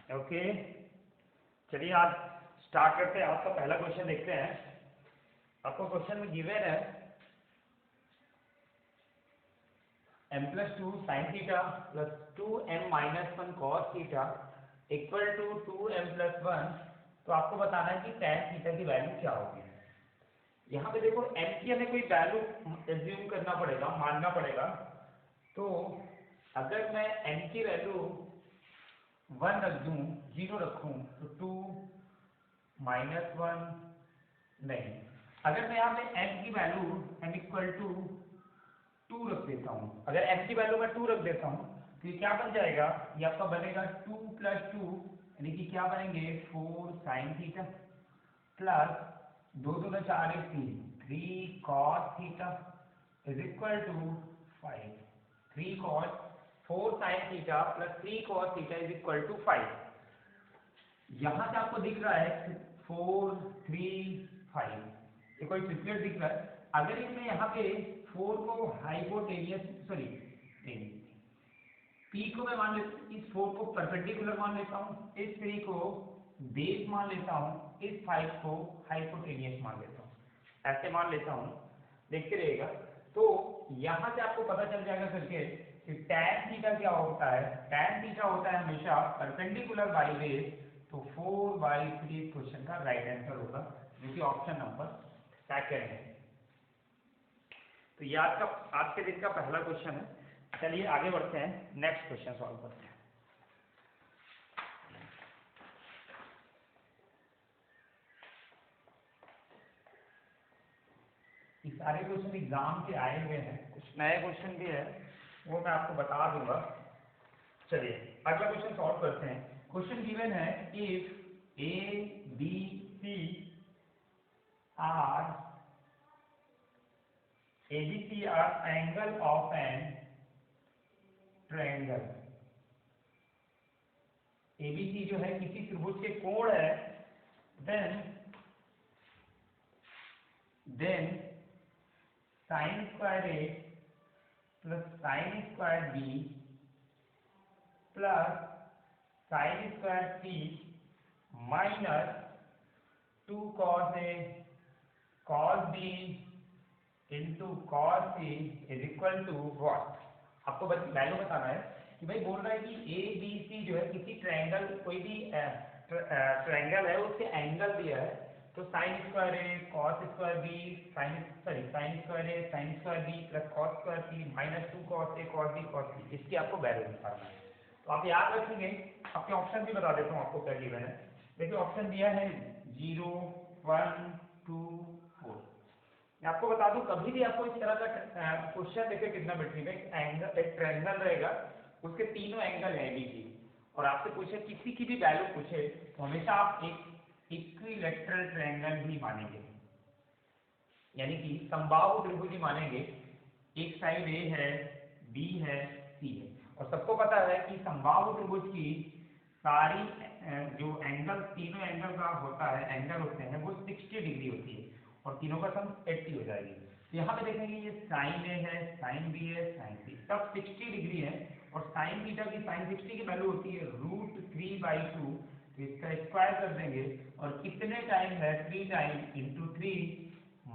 Okay, चलिए आज start करते हैं। आपका पहला क्वेश्चन देखते हैं। आपको क्वेश्चन में गिवन है m+2 sin theta plus 2m-1 cos theta equal to 2m+1। तो आपको बताना है कि tan थीटा की वैल्यू क्या होगी। यहाँ पे देखो m की हमें कोई वैल्यू एज्यूम करना पड़ेगा, मानना पड़ेगा। तो अगर मैं m की वैल्यू 1 रख दूं, 0 रखूं, तो 2 -1 नहीं। अगर मैं यहाँ पे m की वैल्यू m = 2 रख देता हूँ, अगर m की वैल्यू मैं 2 रख देता हूँ तो ये क्या बन जाएगा, ये आपका बनेगा 2 + 2 यानी कि क्या बनेंगे 4 sin theta plus 2 × 2 = 4 = 3 cos theta is equal to 5। 4 sin theta plus 3 cos theta is equal to 5। यहाँ से आपको दिख रहा है 4 3 5, ये कोई ट्रिपलेट दिख रहा है। अगर मैं यहाँ पे 4 को हाइपोटेनियस P को मैं मान लेता हूँ, इस 4 को परपेंडिकुलर मान लेता हूँ, इस 3 को बेस मान लेता हूँ, इस 5 को हाइपोटेनियस मान लेता हूँ, ऐसे मान लेता हूँ। देखते रहिएगा। तो यहाँ से आपको पता चल जाएगा करके कि tan थीटा क्या होता है। tan थीटा होता है हमेशा परपेंडिकुलर बाई बेस। तो 4/3 क्वेश्चन का राइट आंसर होगा, जो कि ऑप्शन नंबर 2 है। तो ये आज के दिन का पहला क्वेश्चन है। चलिए आगे बढ़ते हैं, नेक्स्ट क्वेश्चन सॉल्व करते हैं। ये सारे क्वेश्चन एग्जाम के आए हुए हैं, कुछ नए क्वेश्चन भी है, वो मैं आपको बता दूंगा। चलिए अगला क्वेश्चन सॉल्व करते हैं। क्वेश्चन गिवन है if ABC are angle of an triangle। ABC जो है किसी त्रिभुज के कोण है, then sin square A plus sin square B plus sin square C minus 2 cos A cos B into cos C is equal to what। आपको value बताना है कि भाई बोल रहा है कि ABC जो है किसी ट्रायंगल, कोई भी ट्रायंगल है, उसके एंगल दिया है। तो sin square A cos square B sin square A sin square B plus cos square C minus 2 cos A cos B cos C, इसकी आपको वैल्यू निकालना है। तो आप याद रखेंगे, आपके ऑप्शन भी बता देता हूँ आपको क्या गिवन है। देखिए ऑप्शन दिया है 0 1 2 4। मैं आपको बता दूं, कभी भी आपको इस तरह का क्वेश्चन देखे ट्रिग्नोमेट्री में, एक ट्रायंगल रहेगा, उसके तीनों एंगल हैं ABC, और आपसे पूछे किसी की भी वैल्यू पूछे तो हमेशा आप एक इक्विलैटरल ट्रायंगल ही मानेंगे, यानी कि समबाहु त्रिभुज ही मानेंगे। एक साइड A है, B है, C है, और सबको पता है कि समबाहु त्रिभुज की सारी जो एंगल, तीनों एंगल का होता है, एंगल होते हैं वो 60 डिग्री होती है, और तीनों का सम 80 हो जाएगी। तो यहाँ पे देखेंगे ये sin A है, sin B है, sin C, सब 60 डिग्री है, और sin थीटा की sin 60 की वैल्यू होती है √3/2। तो इसका स्क्वायर कर देंगे, और कितने टाइम है 3 टाइम इंटू 3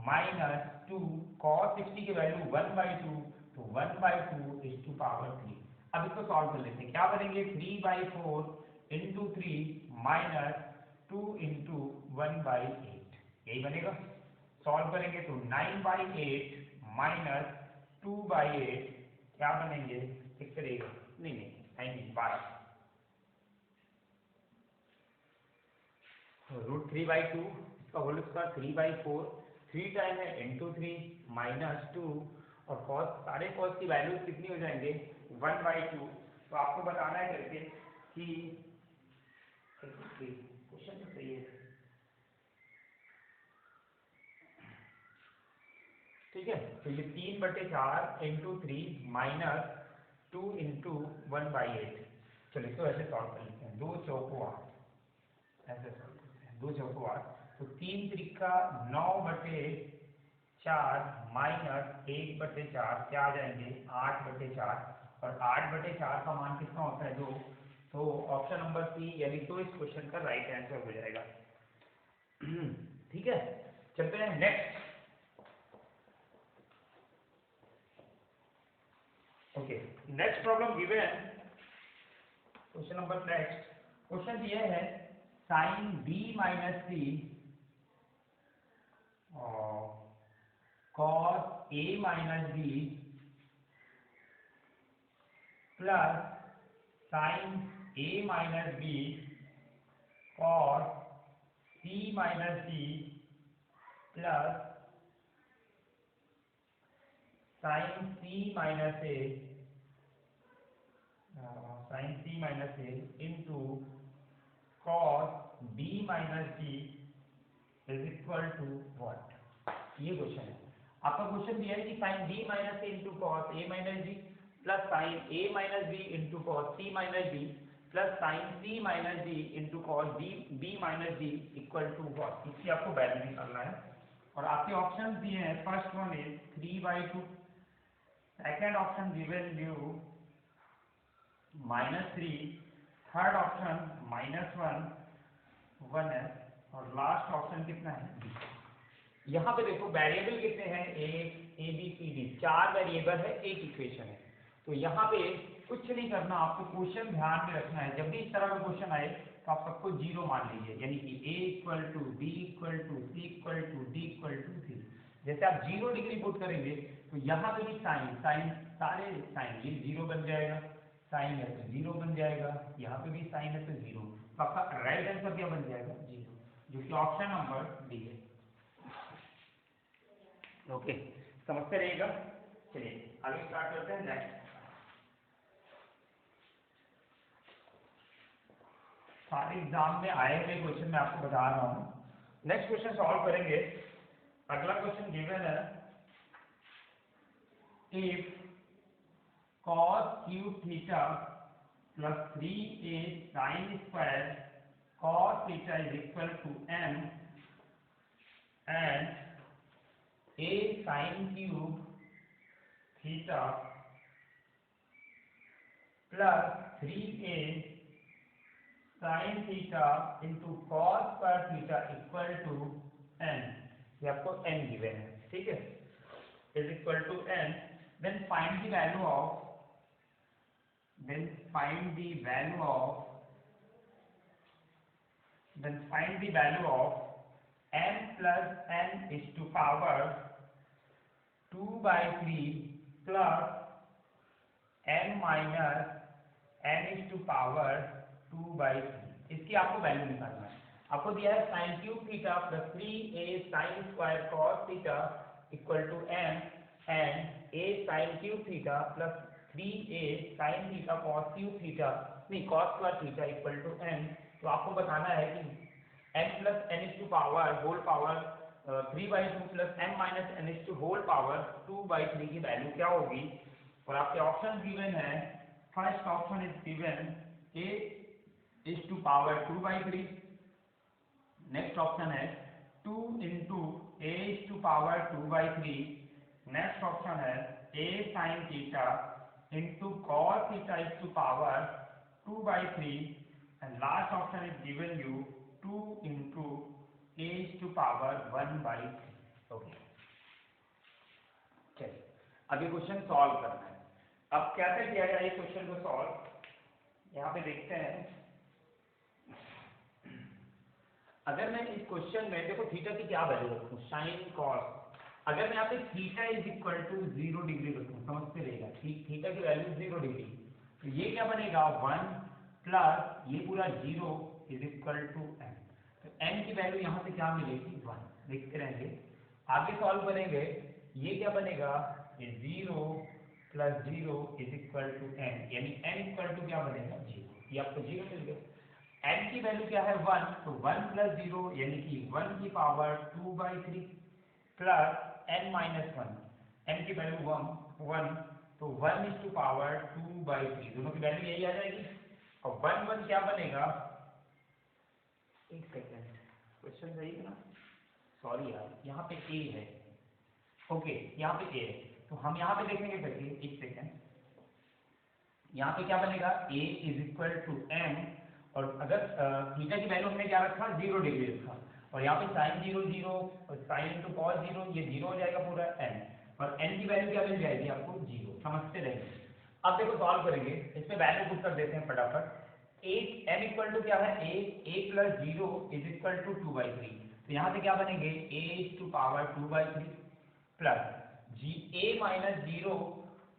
माइनस 2 cos 60 की वैल्यू 1/2, तो 1/2 इज टू पावर 3। अब इसको सॉल्व कर लेते हैं। क्या बनेंगे 3/4 इंटू 3 माइनस 2 इंटू 1/8, यही बनेगा। सॉल्व करेंगे तो 9/8 माइनस 2/8 क्या बनेंगे, किस करेगा, नहीं 12। √3/2 इसका होल स्क्वायर 3/4, 3 टाइम है इंटू 3 माइनस 2, और cos, सारे cos की वैल्यूज कितनी हो जाएंगे 1/2। तो आपको बताना है करके कि क्वेश्चन तो सही है, ठीक है। तो ये 3/4 इंटू 3 माइनस 2 इंटू 1/8। चलिए इसको ऐसे सॉल्व कर लेते हैं। 2 चौको 8, ऐसे सॉल्व करते हैं। 2 चौको 8, तो 3 त्रिका 9/4 माइनस 1/4 क्या आ जाएंगे 8/4, और 8/4 का मान कितना होता है 2, तो ऑप्शन नंबर सी यानी तो इस क्वेश्चन का राइट आंसर हो जाएगा। ठीक है, चलते हैं next. Okay, next problem given, question number next question दिया है sine b minus c cos A minus b plus sine A minus b cos c minus d plus sine C minus a into cos B minus D is equal to what. ये question है आपका। Question दिया है कि sine b minus a into cos A minus d plus sine A minus b into cos c minus d plus sine C minus d into cos B minus d equal to what. इसकी आपको value निकालना है और आपके option दिए हैं। First one is 3/2, second option given you -3, third option -1 है और लास्ट ऑप्शन कितना है बी। यहाँ पे देखो वेरिएबल कितने हैं, a b c d, 4 variable है, एक इक्वेशन है। तो यहाँ पे कुछ नहीं करना, आपको क्वेश्चन ध्यान में रखना है। जब भी इस तरह का क्वेश्चन आए तो आप सबको 0 मान लीजिए, यानी कि a equal to b equal to c equal to d equal to c. जैसे आप 0 डिग्री पुट करेंगे तो यहाँ पे भी साइन सारे साइन ये 0 बन जाएगा, साइन है तो 0 बन जाएगा, यहाँ पे भी साइन है तो 0। तो आपका राइट आंसर क्या बन जाएगा 0, जो कि ऑप्शन नंबर डी है। ओके, समझते रहिएगा। चलिए आगे स्टार्ट करते हैं नेक्स्ट। सारे एग्जाम में आए हुए क्वेश्चन मैं आपको बता रहा हूँ। नेक्स्ट क्वेश्चन सॉल्व करेंगे। अगला क्वेश्चन गिवन है, if cos cube theta plus 3a sin square cos theta is equal to m and a sin cube theta plus 3a sin theta into cos square theta equal to n। ये आपको n given है, ठीक है, is equal to n। then find the value of then find the value of m plus n is to power 2/3 plus m minus n is to power 2/3। इसकी आपको value निकालना है। आपको दिया है sine cube theta plus 3a sine square cos theta equal to m and a sine cube theta plus 3a sine theta cos cube theta नहीं cos square theta equal to n। तो आपको बताना है कि m plus n is to power whole power 3/2 plus m minus n is to whole power 2/3 की value क्या होगी। और आपके ऑप्शन गिवन है, first option is given a is to power 2/3, next option है 2 into a is to power 2/3, next option है a sine theta into cos theta is to power 2/3 and last option is given you 2 into a is to power 1/3। Okay, चलिए अभी question solve करना है। अब कैसे किया जाए इस क्वेश्चन को सॉल्व, यहाँ पे देखते हैं। अगर मैं इस क्वेश्चन में देखो थीटा की क्या वैल्यू रखूं, साइन कॉस, अगर मैं यहाँ पे theta is equal to 0 degree रखूं, समझते रहेगा, थीटा की वैल्यू 0 डिग्री, तो ये क्या बनेगा 1 प्लस ये पूरा 0 इज इक्वल टू n। तो n की वैल्यू यहाँ से क्या मिलेगी 1, देखते रहेंगे। आगे सॉल्व करेंगे, ये क्या बनेगा, ये 0 plus 0 is equal to n, यानी n इक्वल टू क्या बनेगा 0, ये आपको 0 मिल गया। n की वैल्यू क्या है 1, तो 1 प्लस 0 यानी कि 1 की power 2/3 plus n minus 1, n की वैल्यू 1 तो 1 इज टू पावर 2/3, दोनों की वैल्यू यही आ जाएगी। और 1 क्या बनेगा, एक सेकेंड क्वेश्चन सही है ना, सॉरी यार यहाँ पे a है, ओके यहाँ पे a है, तो हम यहाँ पे देखेंगे करके, एक सेकेंड यहाँ पे क्या बनेगा a is equal to m, और अगर थीटा की वैल्यू हमने क्या रखा 0 डिग्री रखा, और यहाँ पे साइन 0 0 और साइन इंटू कॉस 0, ये 0 हो जाएगा पूरा m, और n की वैल्यू क्या मिल जाएगी आपको 0। समझते रहेंगे। अब देखो सॉल्व करेंगे, इसमें वैल्यू पुट कर देते हैं फटाफट। m इक्वल टू क्या है a plus 0 is equal to 2/3, तो यहाँ पे क्या बनेंगे a is to power 2/3 plus a minus 0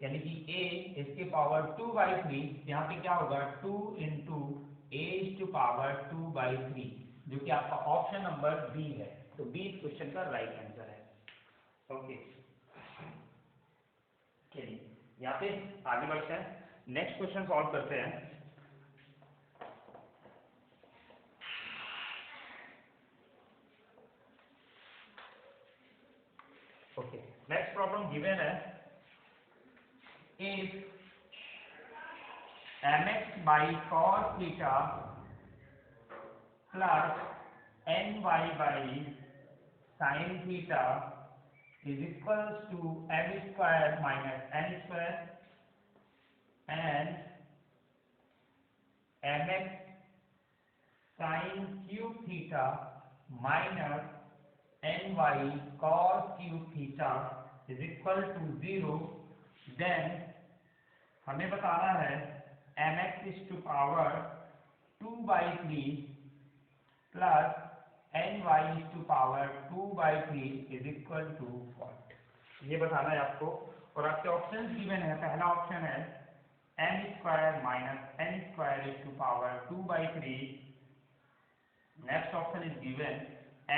यानी कि a इसके पावर 2/3, यहाँ पे क्या होगा 2 into a is to power 2/3, जो कि आपका ऑप्शन नंबर बी है। तो बी इस क्वेश्चन का राइट आंसर है। ओके, चलिए यहाँ पे आगे बढ़ते हैं, नेक्स्ट क्वेश्चन सॉल्व करते हैं। ओके, नेक्स्ट प्रॉब्लम गिवन है, if mx by cos theta plus ny by sin theta is equals to m square minus n square and mx sin cube theta minus ny cos cube theta is equal to 0, then हमें बताना है mx is to power 2/3 plus ny is to power 2/3 is equal to what, ये बताना है आपको। और आपके options given है, पहला ऑप्शन है m square minus n square is to power 2/3, next option is given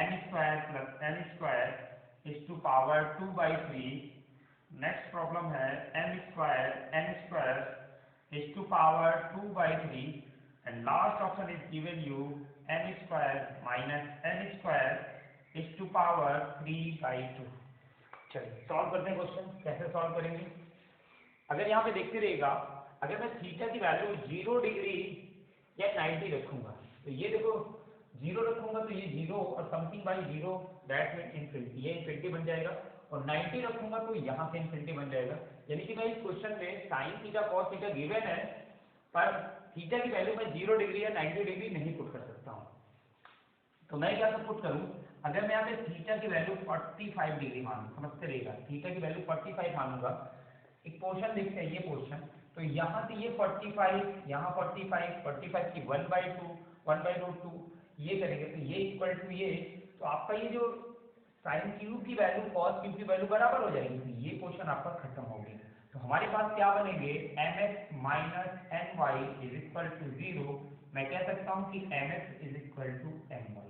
m square plus n square is to power 2/3, next problem है m square n square is to power 2/3, and last option is given you m square minus n square is to power 3/2। चलिए solve करते हैं question. कैसे solve करेंगे, अगर यहाँ पे देखते रहिएगा, अगर मैं थीटा की वैल्यू 0 डिग्री या 90 रखूंगा, तो ये देखो 0 रखूंगा तो ये 0 और something by 0 that mean infinity, ये इनफिनिटी बन जाएगा, और 90 रखूंगा तो यहाँ से इनफिनिटी बन जाएगा। यानी कि मैं इस क्वेश्चन में sign theta cos theta given है, पर थीटा की वैल्यू मैं 0 डिग्री या 90 डिग्री नहीं पुट कर सकता हूँ। तो मैं क्या पुट करूँ, अगर मैं यहाँ पे थीटा की वैल्यू 45 डिग्री मानूँ, समझते रहेगा, थीटा की वैल्यू 45 मानूंगा, एक पोर्शन देखते हैं ये पोर्शन, तो यहाँ से ये 45, यहाँ 45 की 1/2 1/√2 ये करेंगे तो ये इक्वल टू ये, तो आपका ये जो साइन क्यूब की वैल्यू कॉस क्यूब की वैल्यू बराबर हो जाएगी, तो ये पोर्शन आपका खत्म हो गया। तो हमारे पास क्या बनेंगे mx minus ny is equal to 0, मैं कह सकता हूँ कि mx is equal to my।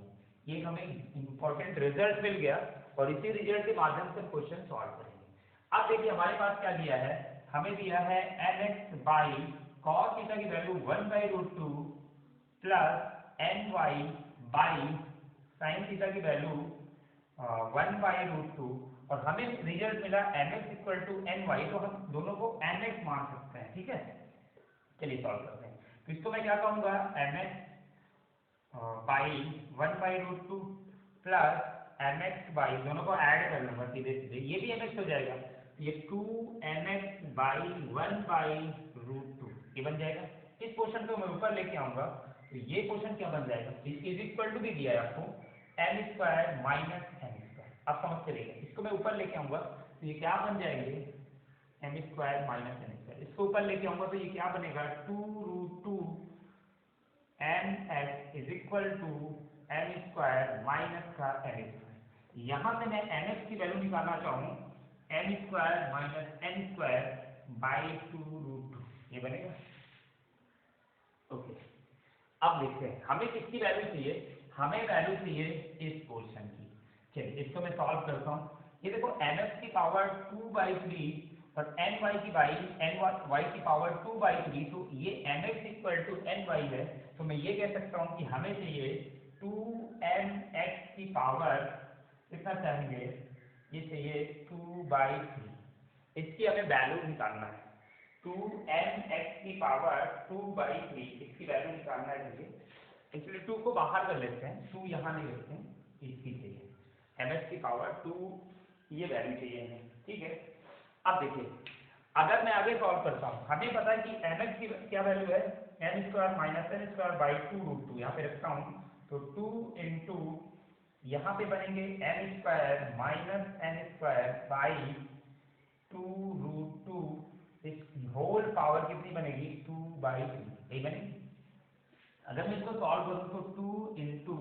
ये हमें इंपॉर्टेंट रिजल्ट मिल गया, और इसी रिजल्ट के माध्यम से क्वेश्चन सॉल्व करेंगे। अब देखिए हमारे पास क्या दिया है, हमें दिया है mx बाई कॉस थीटा की value 1/√2 plus ny by sine theta की वैल्यू 1/√2, और हमें रिजल्ट मिला mx इक्वल टू ny, तो हम दोनों को mx मान सकते हैं। ठीक है, चलिए सॉल्व करते हैं। तो इसको मैं क्या कहूँगा, mx by 1/√2 plus mx by, दोनों को ऐड कर लूंगा सीधे सीधे, ये भी mx हो जाएगा, ये 2mx बाई 1/√2 ये बन जाएगा। इस पोर्शन को मैं ऊपर लेके आऊंगा, तो ये पोर्शन क्या बन जाएगा, इज इक्वल टू भी दिया है आपको m square minus n square. आप समझते रहिए, इसको मैं ऊपर लेके आऊंगा तो ये क्या बन जाएंगे m square minus n square, इसको ऊपर लेके आऊंगा तो ये क्या बनेगा 2√2 mx is equal to m square minus का n स्क्वायर। यहाँ से मैं mx की वैल्यू निकालना चाहूँ m square minus n square by 2√2, ये बनेगा। ओके, अब देखते हैं हमें किसकी वैल्यू चाहिए, हमें वैल्यू चाहिए इस पोर्शन की। चलिए इसको मैं सॉल्व करता हूँ। ये देखो mx की पावर 2/3 और ny की पावर 2/3, तो ये mx इक्वल टू ny है, तो मैं ये कह सकता हूँ कि हमें चाहिए 2mx की पावर कितना चाहेंगे, ये चाहिए 2/3, इसकी हमें वैल्यू निकालना है। 2mx की पावर 2/3 इसकी वैल्यू निकालना है मुझे, इसलिए 2 को बाहर कर लेते हैं, 2 यहाँ नहीं रखते हैं, इसकी चाहिए mx की पावर 2, ये वैल्यू चाहिए हमें। ठीक है, अब देखिए अगर मैं आगे सॉल्व करता हूँ, हमें पता है कि mx की क्या वैल्यू है, n square minus n square by 2√2, यहाँ पे रखता हूँ तो 2 इंटू यहाँ पे बनेंगे n square minus n square by 2√2, इस होल पावर कितनी बनेगी 2/3, यही बनेगी। अगर मैं इसको सॉल्व करूँ तो 2 इंटू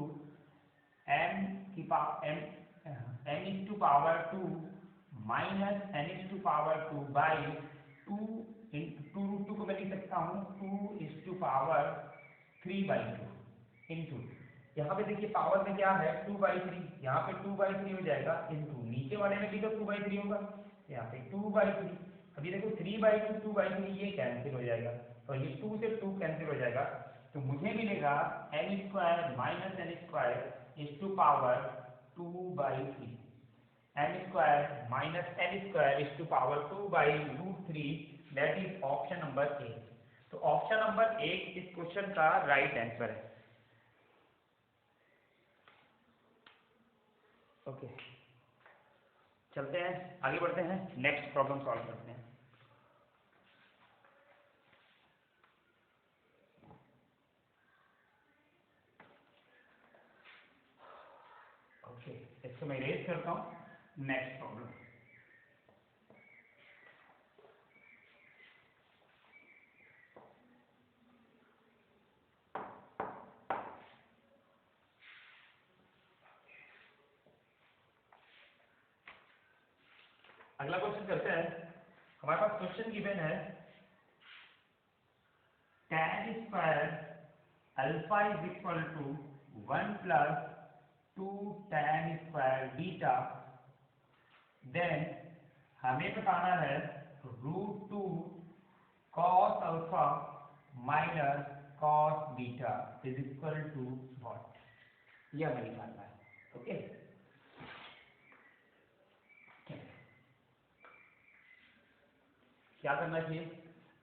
m की power m into power 2 minus n into power 2 by 2 into 2√2 को मैं लिख सकता हूँ 2 इंटू पावर 3/2 इंटू, यहाँ पे देखिए पावर में क्या है 2/3, यहाँ पे 2/3 हो जाएगा इंटू नीचे वाले में भी तो 2/3 होगा, यहाँ पे 2/3। अभी देखो 3/2 2/3 ये कैंसिल हो जाएगा और ये 2 से 2 कैंसिल हो जाएगा, तो मुझे मिलेगा n square minus n square into power 2/3, n square minus n square into power 2/√3, that is option number A. तो ऑप्शन नंबर ए इस क्वेश्चन का राइट आंसर है। ओके, चलते हैं आगे बढ़ते हैं, नेक्स्ट प्रॉब्लम सॉल्व करते हैं। ओके, इसको मैं इरेज करता हूँ। नेक्स्ट प्रॉब्लम, अगला क्वेश्चन करते हैं। हमारे पास क्वेश्चन गिवन है tan square alpha is equal to 1 plus 2 tan square beta, then हमें बताना है √2 cos alpha minus cos beta is equal to what, यह हमें निकालना है। ओके, क्या करना चाहिए,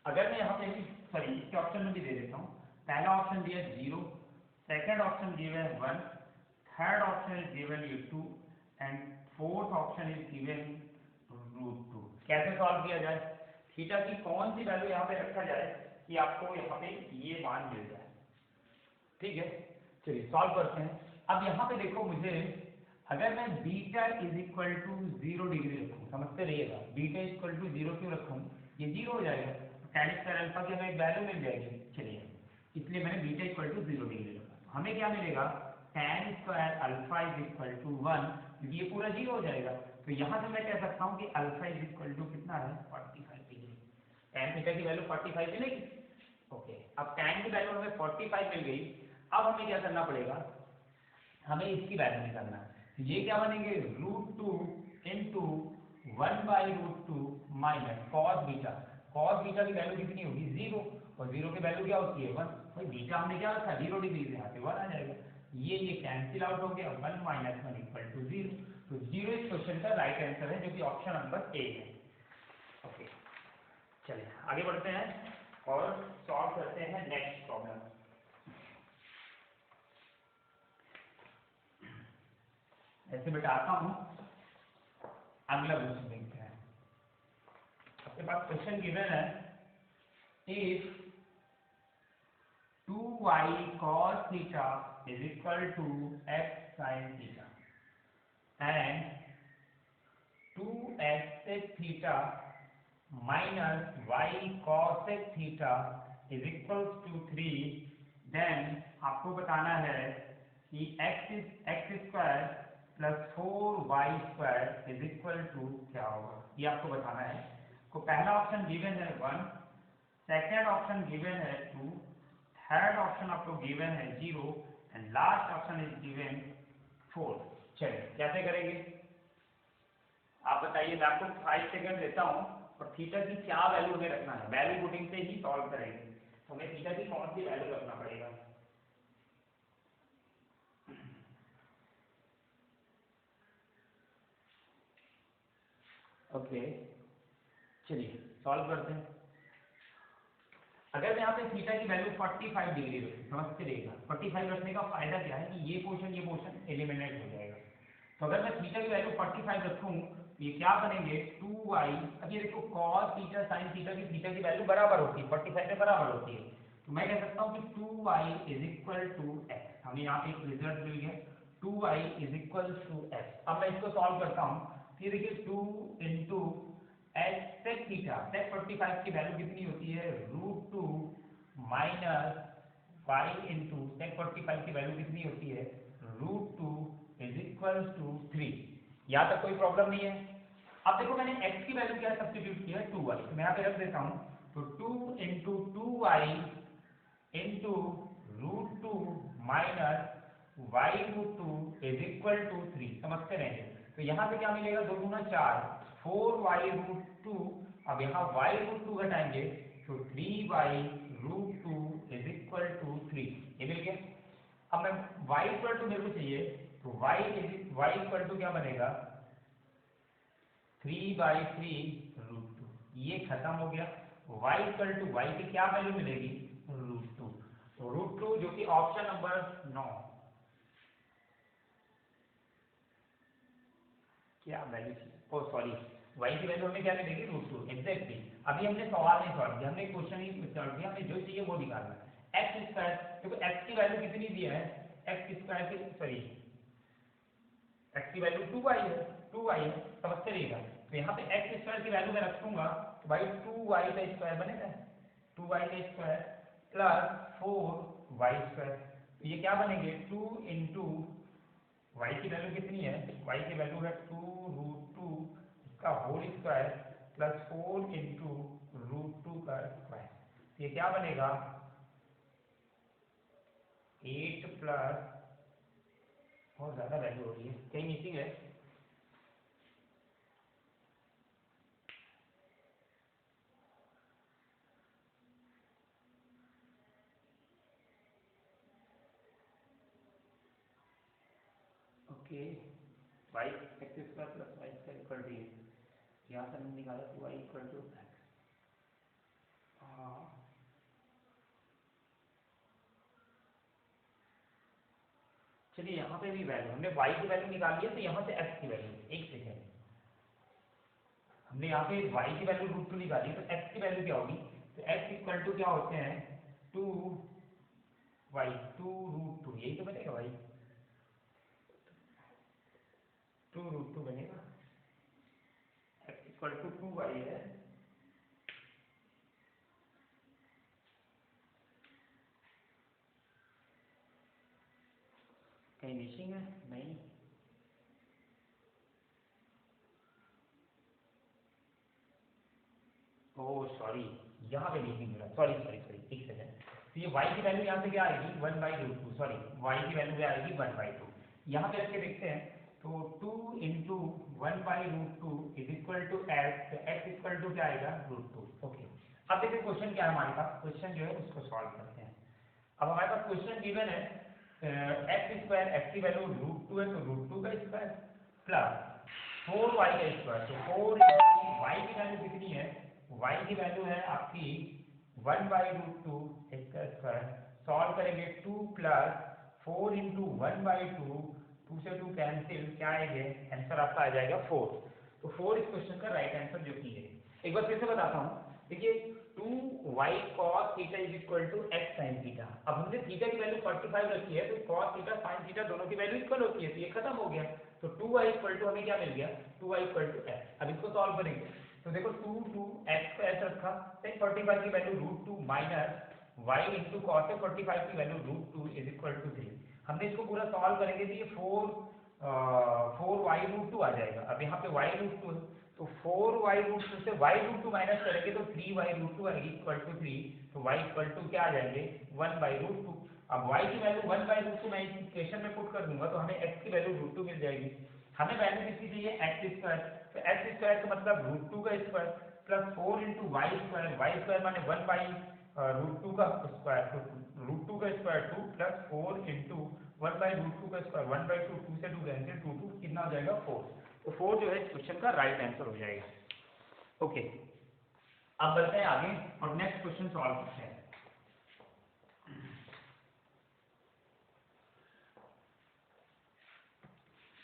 अगर मैं यहाँ पे सॉरी इसके ऑप्शन में भी दे देता हूँ। पहला ऑप्शन दिया 0, second option given 1, third option is given 2 and fourth option is given √2। कैसे सॉल्व किया जाए, थीटा की कौन सी वैल्यू यहाँ पे रखा जाए कि आपको यहाँ पे ये मान मिल जाए। ठीक है, चलिए सॉल्व करते हैं। अब यहाँ पे देखो, मुझे अगर मैं beta is equal to 0 degree रखूँ, समझते रहिएगा, बीटा इज इक्वल टू 0 क्यों रखूँ, ये 0 हो जाएगा, tan स्क्वायर अल्फा की हमें एक वैल्यू मिल जाएगी। चलिए, इसलिए मैंने बीटा इक्वल टू 0 डिग्री रखा। हमें क्या मिलेगा, tan square alpha is equal to 1, क्योंकि ये पूरा 0 हो जाएगा, तो यहाँ से मैं कह सकता हूँ कि अल्फा इज इक्वल टू कितना है 45 डिग्री। tan थीटा की वैल्यू 45 मिलेगी। ओके, अब tan की वैल्यू हमें 45 मिल गई। अब हमें क्या करना पड़ेगा, हमें इसकी वैल्यू निकालना है। ये क्या बनेंगे √2 into 1/√2 minus cos beta. Cos beta की वैल्यू कितनी होगी 0, और 0 की वैल्यू क्या होती है 1। भाई बीटा हमने क्या रखा 0 डिग्री से, यहाँ पे 1 आ जाएगा, ये कैंसिल आउट हो गया, 1 माइनस 1 इक्वल टू 0। तो 0 इस क्वेश्चन का राइट आंसर है, जो कि ऑप्शन नंबर ए है। ओके, चलिए आगे बढ़ते हैं और सॉल्व करते हैं नेक्स्ट प्रॉब्लम। ऐसे बिठाता हूँ, अगला क्वेश्चन देखते हैं। आपके पास क्वेश्चन गिवन है, if 2y cos theta is equal to x sin theta and 2x sec theta minus y cos sec theta is equal to 3, then आपको बताना है कि x square plus 4y square is equal to क्या होगा, ये आपको बताना है। को पहला ऑप्शन गिवन है 1, सेकेंड ऑप्शन गिवन है 2, थर्ड ऑप्शन आपको गिवन है 0 and last option is given 4। चलिए कैसे करेंगे आप बताइए, मैं आपको 5 सेकंड देता हूँ और थीटा की क्या वैल्यू हमें रखना है, वैल्यू पुटिंग से ही सॉल्व करेंगे। तो हमें थीटा की कौन सी वैल्यू रखना पड़ेगा। ओके, चलिए सॉल्व करते हैं। अगर मैं यहाँ पे थीटा की वैल्यू 45 डिग्री रखूँ, समझते रहिएगा, 45 रखने का फायदा क्या है कि ये पोर्शन एलिमिनेट हो जाएगा। तो अगर मैं थीटा की वैल्यू 45 रखूँ तो ये क्या बनेंगे 2y। अब ये देखो cos थीटा sin थीटा की वैल्यू बराबर होती है, 45 के बराबर होती है। तो मैं कह सकता हूँ कि 2y is equal to x। हमें यहाँ पे एक रिजल्ट मिल गया 2y is equal to x। अब मैं इसको सॉल्व करता हूँ। ये देखिए 2 इंटू एच सेक थीटा, सेक 45 की वैल्यू कितनी होती है √2 माइनस y इंटू सेक 45 की वैल्यू कितनी होती है √2 इज इक्वल टू 3। यहाँ तक कोई प्रॉब्लम नहीं है। अब देखो मैंने x की वैल्यू क्या सब्स्टिट्यूट किया है 2y, तो मैं यहाँ पे रख देता हूँ। तो 2 into 2y into √2 minus y√2 is equal to 3। समझते रहेंगे। तो यहाँ पे क्या मिलेगा 2 दूना 4, 4y√2। अब यहाँ y√2 घटाएंगे तो 3y√2 इज इक्वल टू 3। ये मिल गया। अब मैं y इक्वल टू मेरे को चाहिए, तो y इक्वल टू क्या बनेगा 3/3√2। ये खत्म हो गया। y इक्वल टू y की क्या वैल्यू मिलेगी √2। तो √2 जो कि ऑप्शन नंबर 9 क्या वैल्यू थी, ओ सॉरी y की वैल्यू हमें क्या मिलेगी √2 एग्जैक्टली। अभी हमने सवाल नहीं सॉल्व किया, हमने क्वेश्चन ही सॉल्व किया, हमें जो चाहिए वो निकालना। एक्स स्क्वायर, देखो x की वैल्यू कितनी दी है, एक्स स्क्वायर की सॉरी x की वैल्यू 2y है, 2y है, समझते रहिएगा। तो यहाँ पे एक्स स्क्वायर की वैल्यू मैं रखूंगा तो भाई 2y का स्क्वायर बनेगा, 2y का स्क्वायर प्लस 4y स्क्वायर। तो ये क्या बनेंगे 2 इंटू y की वैल्यू कितनी है, y की वैल्यू है 2√2 का होल स्क्वायर प्लस 4 इंटू √2 का स्क्वायर। ये क्या बनेगा 8 प्लस, बहुत ज्यादा वैल्यू हो रही है, कहीं मिसिंग है। Okay y x square plus y square equal to, यहाँ से हमने निकाला 2y इक्वल टू एक्स। चलिए यहाँ पे भी वैल्यू हमने y की वैल्यू निकाल लिया, तो यहाँ से x की वैल्यू, एक सेकेंड, हमने यहाँ पे y की वैल्यू √2 निकाली, तो x की वैल्यू क्या होगी, तो x इक्वल टू क्या होते हैं 2y, 2√2, यही तो बनेगा भाई 2√2 बनेगा। x इक्वल टू 2y है, कहीं मिसिंग है नहीं, ओह सॉरी यहाँ पे मिसिंग हो रहा है, सॉरी सॉरी सॉरी एक सेकेंड। तो ये y की वैल्यू यहाँ से क्या आएगी 1/√2, सॉरी y की वैल्यू क्या आएगी 1/2। यहाँ पे रख के देखते हैं, तो 2 into 1/√2 is equal to x, तो x इक्वल टू क्या आएगा √2। ओके, अब देखिए क्वेश्चन क्या है हमारे पास, क्वेश्चन जो है उसको सॉल्व करते हैं। अब हमारे पास क्वेश्चन गिवन है एक्स स्क्वायर, एक्स की वैल्यू √2 है, तो √2 का स्क्वायर प्लस 4y का स्क्वायर, तो 4 y की वैल्यू कितनी है, y की वैल्यू है आपकी 1/√2 इसका स्क्वायर, सॉल्व करेंगे 2 प्लस 4 इंटू 1/2, 2 से 2 कैंसिल, क्या आएंगे आंसर आपका आ जाएगा 4। तो 4 इस क्वेश्चन का राइट आंसर जो की है। एक बार फिर से बताता हूँ, देखिए 2y cos theta is equal to x sin theta. अब हमने थीटा की वैल्यू 45 रखी है, तो cos थीटा sin थीटा दोनों की वैल्यू इक्वल होती है, तो ये खत्म हो गया। तो 2y इक्वल टू हमें क्या मिल गया 2y इक्वल टू x। अब इसको सॉल्व करेंगे, तो देखो 2 x को ऐसे रखा, sin 45 की value √2 minus y into cos 45 की वैल्यू √2 इज इक्वल टू 3। हमने इसको पूरा सॉल्व करेंगे तो ये 4y√2 आ जाएगा। अब यहाँ पे y√2 है, तो 4y√2 से y√2 माइनस करेंगे तो 3y√2 आएगी इक्वल टू 3। तो y इक्वल टू क्या आ जाएंगे 1/√2। अब y की वैल्यू 1/√2 मैं इस इक्वेशन में पुट कर दूंगा, तो हमें x की वैल्यू √2 मिल जाएगी। हमें वैल्यू कितनी चाहिए एक्स स्क्वायर, तो एक्स स्क्वायर का मतलब √2 का square plus 4 into y square माने 1/√2 का स्क्वायर, तो √2 का स्क्वायर 2 प्लस 4 इंटू 1/√2 का स्क्वायर 1/2, 2 से 2 कैंसिल, 2 कितना हो जाएगा 4। तो 4 जो है इस क्वेश्चन का राइट आंसर हो जाएगा। ओके, अब बढ़ते हैं आगे और नेक्स्ट क्वेश्चन सॉल्व करते हैं।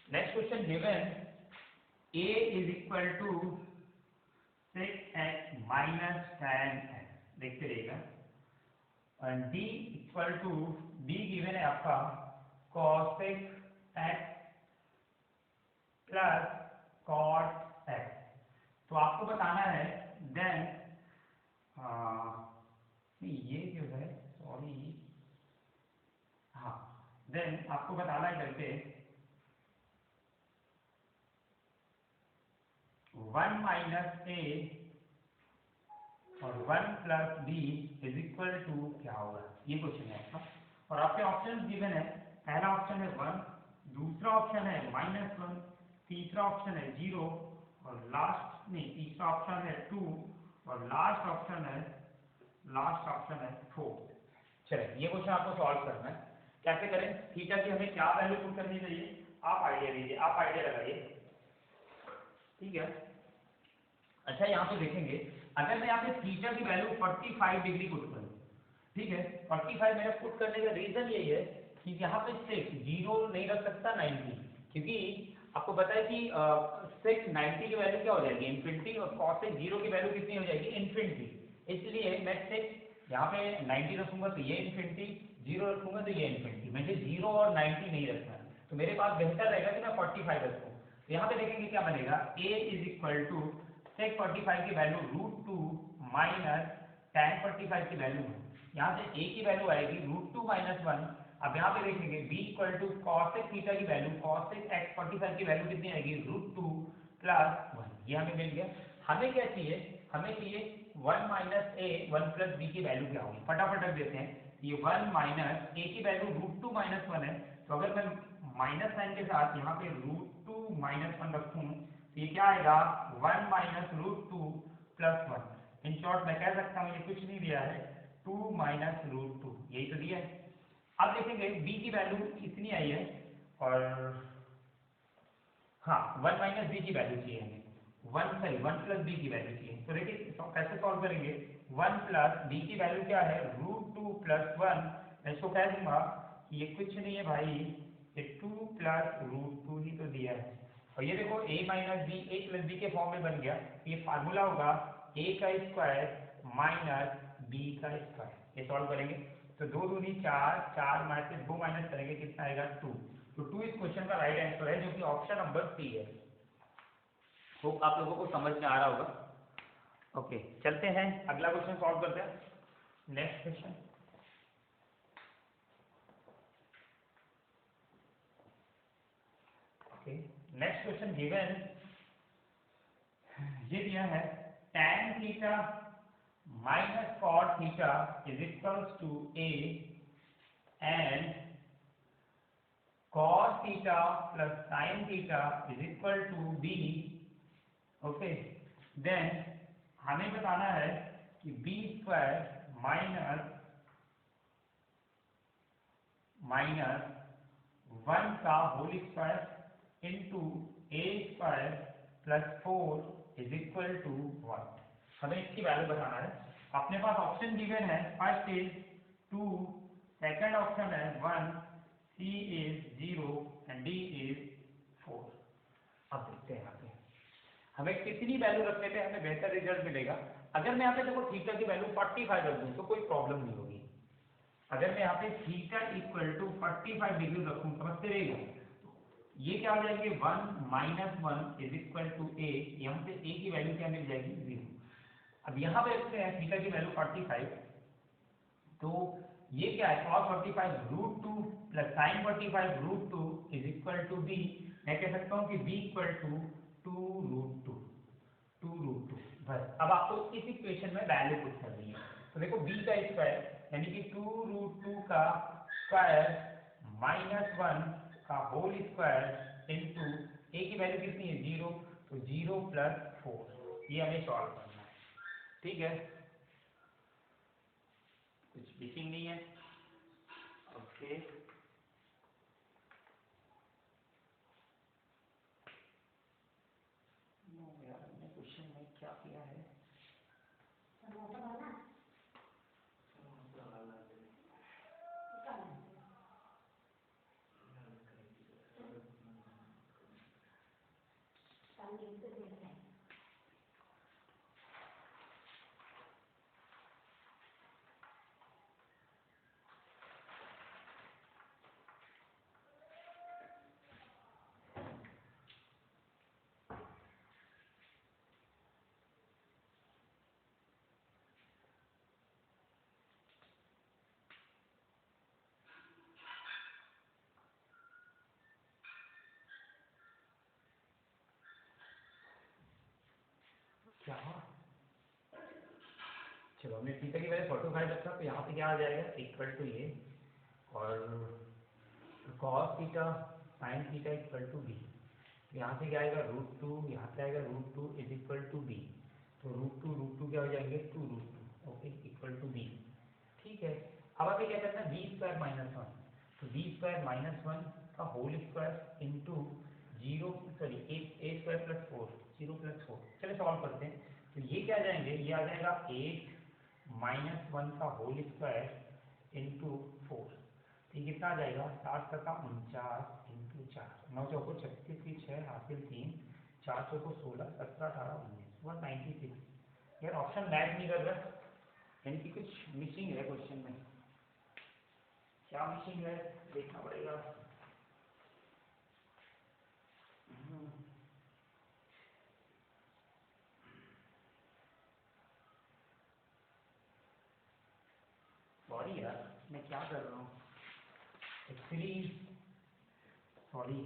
Next question given a is equal to 6x minus 10x, देखते रहिएगा, और d equal to, d given है आपका cos x plus cot x। तो आपको बताना है देन, ये जो है, सॉरी, हाँ, देन आपको बताना है करके 1 माइनस ए और 1 plus B is equal to क्या होगा, ये क्वेश्चन है आपका। और आपके ऑप्शन गिवन है, पहला ऑप्शन है 1, दूसरा ऑप्शन है -1, तीसरा ऑप्शन है 0, और लास्ट नहीं, तीसरा ऑप्शन है 2, और लास्ट ऑप्शन है 4। चलिए ये क्वेश्चन आपको सॉल्व करना है। कैसे करें, थीटा की हमें क्या वैल्यू पुट करनी चाहिए, आप आइडिया दीजिए, आप आइडिया लगाइए, ठीक है। अच्छा यहाँ पे देखेंगे, अगर मैं यहाँ पे थीटा की वैल्यू 45 डिग्री पुट करूँ, ठीक है, 45 मेरा पुट करने का रीजन यही है कि यहाँ पे 6 0 नहीं रख सकता 90, क्योंकि आपको पता है कि 6 90 की वैल्यू क्या हो जाएगी, इन्फिनिटी, और cos 0 की वैल्यू कितनी हो जाएगी, इन्फिनिटी। इसलिए मैं 6 यहाँ पे 90 रखूंगा तो ये इन्फिनिटी, 0 रखूंगा तो ये इन्फिनिटी, मुझे 0 और 90 नहीं रखना है, तो मेरे पास बेहतर रहेगा कि मैं 45 रखूँ। तो यहाँ पे देखेंगे क्या बनेगा, a is equal to sec 45 की वैल्यू √2 माइनस tan 45 की वैल्यू है, यहाँ से a की वैल्यू आएगी √2 माइनस 1। अब यहाँ पे देखेंगे b equal to cosec theta की वैल्यू, cosec x 45 की वैल्यू कितनी आएगी, √2 प्लस 1, ये हमें मिल गया। हमें क्या चाहिए, हमें चाहिए 1 माइनस a 1 प्लस b की वैल्यू क्या होगी, फटाफट रख देते हैं। ये 1 माइनस a की वैल्यू √2 माइनस 1 है, तो अगर मैं माइनस साइन के साथ यहाँ पे √2 माइनस 1 रखूँ तो ये क्या आएगा, 1 माइनस √2 प्लस 1। इन शॉर्ट मैं कह सकता हूँ ये कुछ नहीं दिया है, 2 माइनस √2, यही तो दिया है। अब देखेंगे b की वैल्यू इतनी आई है, और हाँ 1 माइनस b की वैल्यू चाहिए हमें, 1 प्लस b की वैल्यू चाहिए। तो देखिए कैसे सॉल्व करेंगे, 1 प्लस b की वैल्यू क्या है, √2 प्लस 1, मैं इसको कह दूंगा कि ये कुछ नहीं है भाई, ये 2 प्लस √2 ही तो दिया है, और ये देखो a minus b, a plus b के फॉर्म में बन गया, ये फार्मूला होगा a का स्क्वायर माइनस b का स्क्वायर। ये सॉल्व करेंगे तो 2 दूनी 4, 4 में से 2 माइनस करेंगे कितना आएगा, 2। तो 2 इस क्वेश्चन का राइट आंसर है, जो कि ऑप्शन नंबर सी है। तो आप लोगों को समझ में आ रहा होगा। ओके, चलते हैं अगला क्वेश्चन सॉल्व करते हैं। Next question, okay, next question given ये दिया है, tan theta minus cot theta is equals to a and cos theta plus sin theta is equal to b। Okay, then हमें बताना है कि b स्क्वायर माइनस 1 का whole square into a square plus 4 is equal to 1। हमें इसकी value बताना है। अपने पास ऑप्शन गिवन है, फर्स्ट इज 2, सेकंड ऑप्शन है 1, c is 0 and d is 4। अब देखते हैं यहाँ पे हमें कितनी वैल्यू रखने पे हमें बेहतर रिजल्ट मिलेगा। अगर मैं यहाँ पे देखो थीटा की वैल्यू 45 रख दूं तो कोई प्रॉब्लम नहीं होगी। अगर मैं यहाँ पे थीटा इक्वल टू 45 डिग्री रखूं, समझते रहिएगा, ये क्या हो जाएंगे, 1 minus 1 is equal to a, यहाँ से a की वैल्यू क्या मिल जाएगी, 0। अब यहाँ पे रखते हैं थीटा की वैल्यू 45, तो ये क्या है, cos 45 √2 plus sin 45 √2 is equal to b। मैं कह सकता हूँ कि b इक्वल टू 2√2 बस। अब आपको इस इक्वेशन में वैल्यू पुट करनी है, तो देखो b का स्क्वायर यानी कि 2√2 का स्क्वायर माइनस 1 का होल स्क्वायर इंटू a की वैल्यू कितनी है, 0, तो 0 प्लस 4, ये हमें सॉल्व करना है, ठीक है। कुछ मिसिंग नहीं है, ओके। यार हमने क्वेश्चन में क्या किया है, क्या हुआ? चलो हमने थीटा की वैल्यू 45 रखा, तो यहाँ पे क्या आ जाएगा इक्वल टू ये, और cos theta sin theta equal to B. यहाँ से क्या आएगा √2, यहाँ से आएगा √2 इज इक्वल टू बी। तो √2 क्या हो जाएंगे 2√2, ओके, इक्वल टू बी। ठीक है, अब हमें क्या करना है b² - 1, तो b² - 1 का whole square into 0 sorry a² + 4 0 + 4। चलिए सॉल्व करते हैं। तो ये क्या आ जाएंगे, ये आ जाएगा 8 - 1 का होल स्क्वायर इंटू 4। तो ये कितना आ जाएगा 7 × 49 इंटू 4, 9 चौको 36 की 6 हासिल 3, 4 चौको 16, 17 18 19 196। यार ऑप्शन मैच नहीं कर रहा, यानी कि कुछ मिसिंग है क्वेश्चन में। क्या मिसिंग है देखना पड़ेगा। सॉरी यार, मैं क्या कर रहा हूँ एक्चुअली, सॉरी।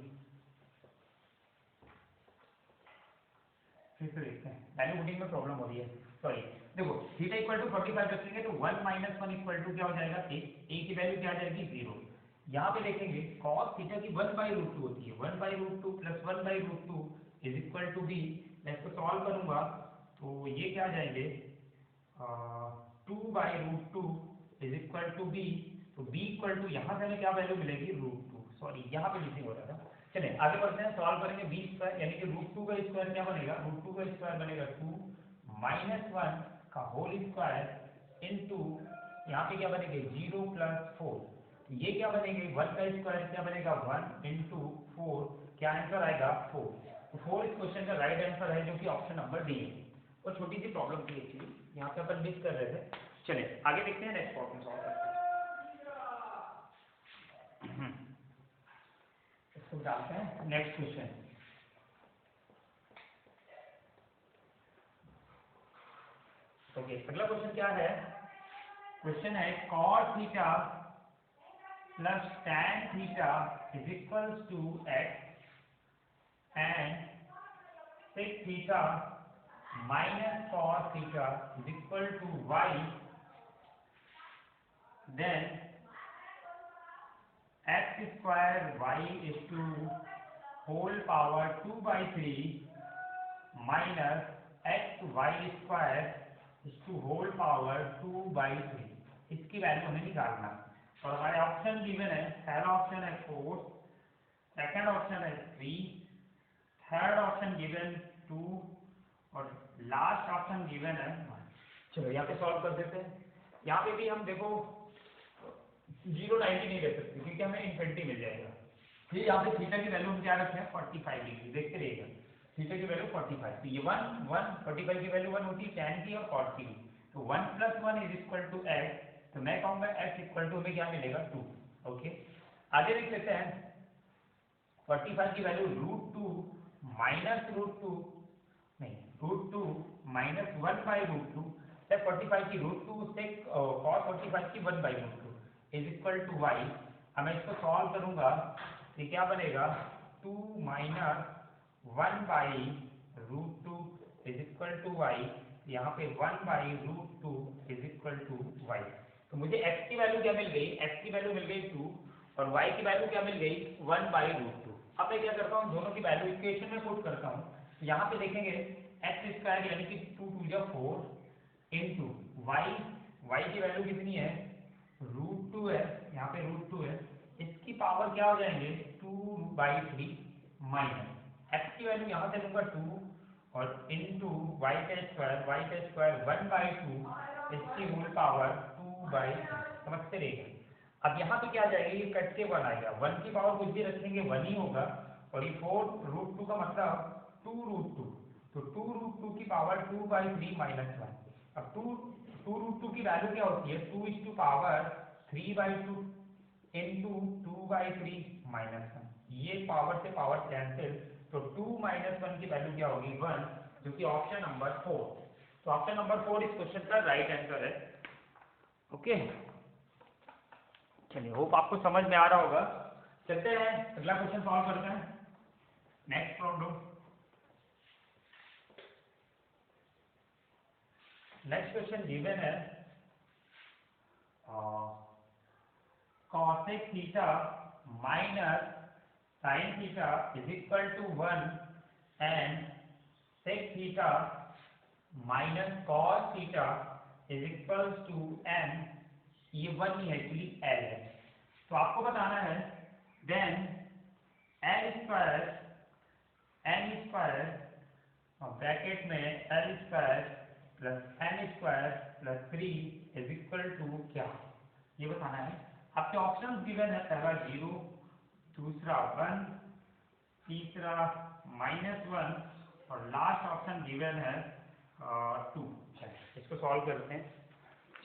फिर से देखते हैं, वैल्यू पुटिंग में प्रॉब्लम हो रही है, सॉरी। देखो थीटा इक्वल टू 45 रखेंगे तो 1 - 1 इक्वल टू क्या हो जाएगा a की वैल्यू क्या आ जाएगी 0। यहाँ पे देखेंगे cos थीटा की 1/√2 होती है, 1/√2 + 1/√2 इज इक्वल टू b। मैं इसको सॉल्व करूंगा तो ये क्या आ जाएंगे 2/√2 इज इक्वल टू b। तो b इक्वल टू यहाँ से हमें क्या वैल्यू मिलेगी √2, सॉरी यहाँ पे मिसिंग हो रहा था। चलिए आगे बढ़ते हैं, सॉल्व करेंगे b² यानी कि √2 का स्क्वायर क्या बनेगा, √2 का स्क्वायर बनेगा 2 - 1 का होल स्क्वायर इंटू यहाँ पे क्या बनेंगे 0 + 4। तो ये क्या बनेंगे 1 का स्क्वायर क्या बनेगा 1 इंटू 4, क्या आंसर आएगा 4। तो 4 इस क्वेश्चन का राइट आंसर है, जो कि ऑप्शन नंबर डी है। और छोटी सी प्रॉब्लम थी एक्चुअली, यहाँ पे अपन मिस कर रहे थे। चलिए आगे देखते हैं, नेक्स्ट प्रॉब्लम सॉल्व करते हैं। इसको डालते हैं नेक्स्ट क्वेश्चन। ओके, अगला क्वेश्चन क्या है, क्वेश्चन है cos theta plus tan theta is equals to x and sec theta minus cos theta is equal to y, then x² y is to whole power 2/3 minus xy² is to whole power 2/3। इसकी value हमें निकालना, और हमारे option given है, पहला option है 4, second option है 3, third option given 2 और लास्ट ऑप्शन गिवन है 1। चलो यहाँ पे सॉल्व कर देते हैं। यहाँ पे भी हम देखो 090 नहीं रख सकते क्योंकि हमें इन्फिनिटी मिल जाएगा। फिर यहाँ पे थीटा की वैल्यू हम क्या रखते हैं 45 डिग्री, देखते रहिएगा थीटा की वैल्यू 45। तो ये 1 45 की वैल्यू 1 होती है tan की और cos की। तो 1 + 1 इज इक्वल टू x, तो मैं कहूँगा x इक्वल टू हमें क्या मिलेगा 2। ओके, आगे देख लेते हैं 45 की वैल्यू √2 माइनस √2 नहीं √2 माइनस 1/√2, जब 45 की √2 से cos 45 की 1/√2 इज इक्वल टू y। अब मैं इसको सॉल्व करूंगा तो क्या बनेगा 2 minus 1/√2 is equal to y। यहाँ पे 1/√2 इज इक्वल टू y। तो मुझे x की वैल्यू क्या मिल गई, x की वैल्यू मिल गई 2 और y की वैल्यू क्या मिल गई 1/√2। अब मैं क्या करता हूँ दोनों की वैल्यू इक्वेशन में पुट करता हूँ। तो यहाँ पे देखेंगे x² यानी कि 2 × 2 = 4 इंटू y की वैल्यू कितनी है √2 है, यहाँ पे √2 है, इसकी पावर क्या हो जाएंगे 2/3 माइनस x की वैल्यू यहाँ से लूंगा 2 और इंटू y का स्क्वायर 1/2, इसकी होल पावर 2/3। समझते रहिए। अब यहाँ पे क्या आ जाएगा, ये कट के 1 आएगा, 1 की पावर कुछ भी रखेंगे 1 ही होगा, और ये 4 √2 का मतलब 2√2, तो 2√2 की पावर 2/3 माइनस 1। अब 2√2 की वैल्यू क्या होती है, 2/3/2 इंटू 2/3 माइनस 1। ये पावर से पावर कैंसिल, तो 2 - 1 की वैल्यू क्या होगी 1, जो कि ऑप्शन नंबर 4। तो ऑप्शन नंबर 4 इस क्वेश्चन का राइट आंसर है। ओके, चलिए होप आपको समझ में आ रहा होगा। चलते हैं अगला क्वेश्चन सॉल्व करते हैं। Next problem, next question given है cosec theta minus sin theta is equal to 1 and sec theta minus cos theta is equal to m। ये 1 नहीं है, एक्चुअली l है। तो आपको बताना है देन l स्क्वायर ब्रैकेट में l square plus n square plus 3 is equal to क्या, ये बताना है। आपके ऑप्शंस गिवन है, पहला 0, दूसरा 1, तीसरा -1 और लास्ट ऑप्शन गिवन है 2। चलिए इसको सॉल्व करते हैं।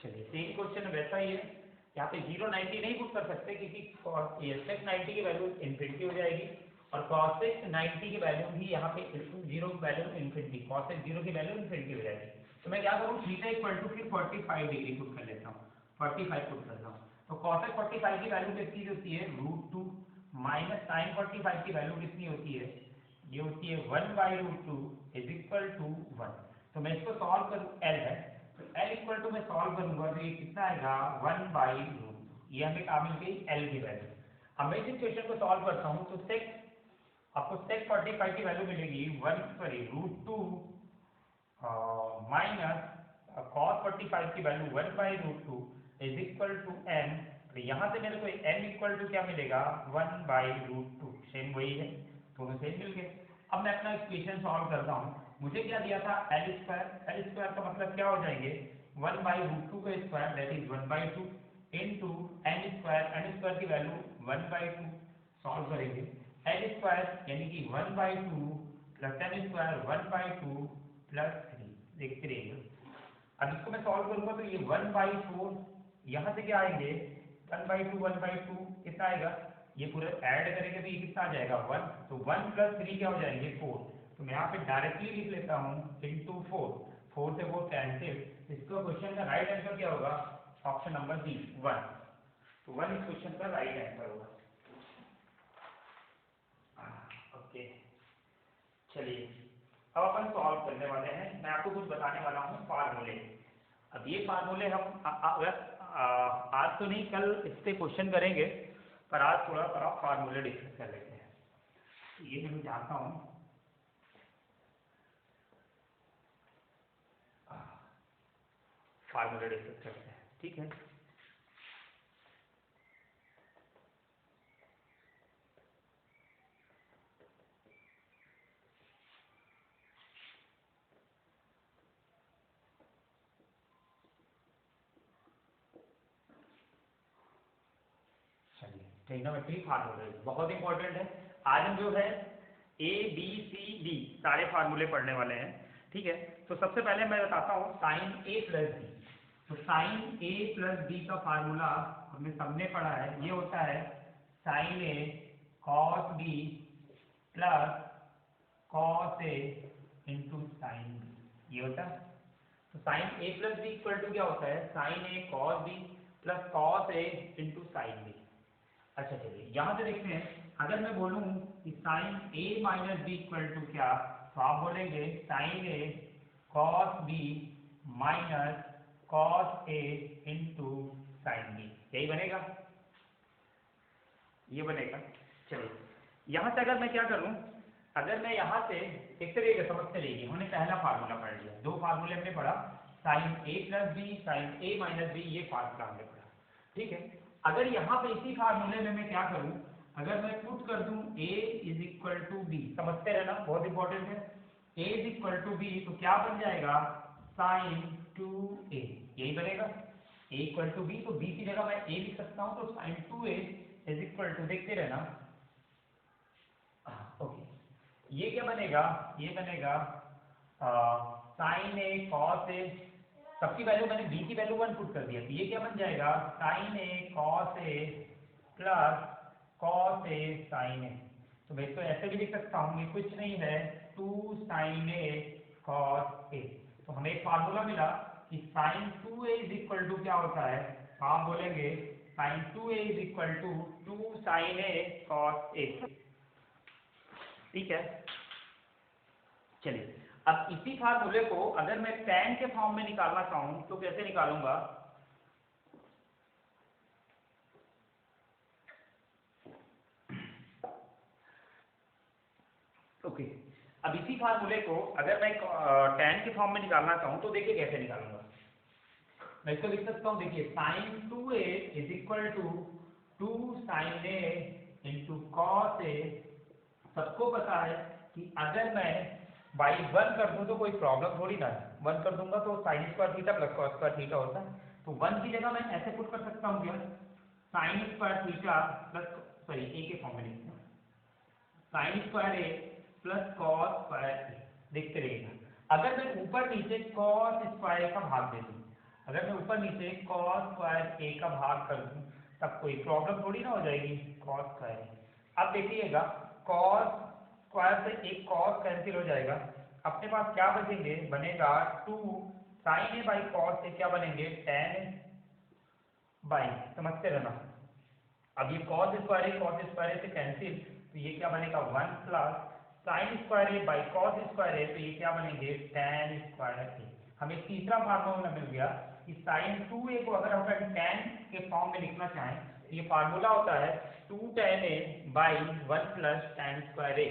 चलिए सेम क्वेश्चन वैसा ही है, यहाँ पे 0 90 नहीं पुट कर सकते क्योंकि sec 90 की वैल्यू इन्फिनिटी हो जाएगी और cosec 90 की वैल्यू भी यहाँ पे 0 की वैल्यू इन्फिनिटी, cosec 0 की वैल्यू इन्फिनिटी हो जाएगी। तो मैं क्या करूँ, थीटा इक्वल टू फिर 45 डिग्री पुट कर लेता हूँ, 45 पुट करता हूँ। तो cosec 45 की वैल्यू कितनी होती है √2 माइनस sin 45 की वैल्यू कितनी होती है, ये होती है 1/√2 इज इक्वल टू 1। तो मैं इसको सॉल्व करूँ, l है तो l इक्वल टू मैं सॉल्व करूंगा तो ये कितना आएगा 1/√2। ये हमें कहाँ मिल गई l की वैल्यू। अब मैं इस इक्वेशन को सॉल्व करता हूँ तो आपको sec 45 की वैल्यू मिलेगी √2 माइनस cos 45 की value 1/√2 is equal to m। तो यहाँ से मेरे को m इक्वल टू क्या मिलेगा 1/√2, सेम वही है, दोनों सेम मिल गए। अब मैं अपना इक्वेशन सॉल्व करता हूँ। मुझे क्या दिया था l स्क्वायर का मतलब क्या हो जाएंगे 1/√2 का square that is 1/2 into n square की वैल्यू 1/2 सॉल्व करेंगे। l स्क्वायर यानी कि 1/2 प्लस n स्क्वायर 1/2 प्लस 3 देखते रहिए। अब इसको मैं सॉल्व करूंगा तो ये 1/4 यहाँ से क्या आएंगे 1/2 कितना आएगा, ये पूरा ऐड करेंगे तो ये कितना आ जाएगा 1। तो 1 प्लस 3 क्या हो जाएंगे 4। तो मैं यहाँ पे डायरेक्टली लिख लेता हूँ इंटू 4 से 4 कैंसिल। इसका क्वेश्चन का राइट आंसर क्या होगा, ऑप्शन नंबर डी 1। तो 1 इस क्वेश्चन का राइट आंसर होगा। ओके, चलिए अब अपन सॉल्व करने वाले हैं। मैं आपको कुछ बताने वाला हूँ फार्मूले। अब ये फार्मूले हम आज तो नहीं कल इस पे क्वेश्चन करेंगे, पर आज थोड़ा सा फार्मूले डिस्कस कर लेते हैं। ये मैं चाहता हूँ फार्मूले डिस्कस करते हैं, ठीक है। ट्रिग्नोमेट्री फार्मूले बहुत इंपॉर्टेंट है। आज हम जो है ए बी सी डी सारे फार्मूले पढ़ने वाले हैं, ठीक है। तो सबसे पहले मैं बताता हूँ साइन ए प्लस बी। तो साइन ए प्लस बी का फार्मूला हमने सबने पढ़ा है, ये होता है sine A cos B plus cos A into sine B, ये होता है। तो sine A plus B equal to क्या होता है sine A cos B plus cos A into sine B. अच्छा चलिए यहाँ से देखते हैं, अगर मैं बोलूँ कि sine A minus B equal to क्या, तो आप बोलेंगे sine A cos B minus cos A into sine B, यही बनेगा, ये बनेगा। चलिए यहाँ से अगर मैं क्या करूँ, अगर मैं यहाँ से एक तरीके से समझते रहिए, हमने पहला फार्मूला पढ़ लिया, दो फार्मूले हमने पढ़ा, साइन ए प्लस बी साइन ए माइनस बी, ये फार्मूला हमने पढ़ा, ठीक है। अगर यहाँ पे इसी फार्मूले में मैं क्या करूँ, अगर मैं पुट कर दूं a is equal to B, समझते रहना बहुत इंपॉर्टेंट है, a is equal to B, तो क्या बन जाएगा साइन 2a, यही बनेगा a इक्वल टू बी। तो b की जगह मैं a लिख सकता हूँ, तो sign 2a is equal to, देखते रहना, ओके। ये क्या बनेगा, ये बनेगा साइन ए कॉस ए, सबकी वैल्यू मैंने बी की वैल्यू 1 पुट कर दिया, तो ये क्या बन जाएगा sign A cos A plus cos A sign ए। तो मैं इसको ऐसे भी लिख सकता हूँ, ये कुछ नहीं है 2 साइन ए कॉस ए। तो हमें एक फार्मूला मिला कि sign 2a is equal to क्या होता है, आप बोलेंगे sine 2a is equal to 2 sine A cos a. ठीक है, चलिए अब इसी फार्मूले को अगर मैं tan के फॉर्म में निकालना चाहूं तो कैसे निकालूंगा। ओके, अब इसी फार्मूले को अगर मैं tan के फॉर्म में निकालना चाहूं तो देखिए कैसे निकालूंगा। मैं इसको लिख सकता हूं, देखिए sine 2a is equal to 2 sine A into cos a. सबको पता है कि अगर मैं बाई 1 कर दूं तो कोई प्रॉब्लम थोड़ी ना है, 1 कर दूंगा तो sign square theta plus cos square theta होता है। तो 1 की जगह मैं ऐसे पुट कर सकता हूँ क्या, sine square theta plus, sorry a के फॉर्म में लिखते हैं, sine square a plus cos square a. देखते रहिएगा, अगर मैं ऊपर नीचे कॉस स्क्वायर ए का भाग दे दूं, अगर मैं ऊपर नीचे कॉस स्क्वायर ए का भाग कर दूं तब कोई प्रॉब्लम थोड़ी ना हो जाएगी, कॉस स्क्वायर। अब देखिएगा कॉस स्क्वायर से एक कॉस कैंसिल हो जाएगा, अपने पास क्या बचेंगे, बनेगा 2 साइन ए बाई कॉस से क्या बनेंगे tan ए बाई, समझते रहना। अब ये कॉस स्क्वायर ए से कैंसिल, तो ये क्या बनेगा 1 plus sine square a by cos square a, तो ये क्या बनेंगे tan स्क्वायर ए। हमें तीसरा फार्मूला मिल गया कि साइन 2a को अगर हम tan के फॉर्म में लिखना चाहें तो ये फार्मूला होता है 2 tan a by 1 plus tan square a.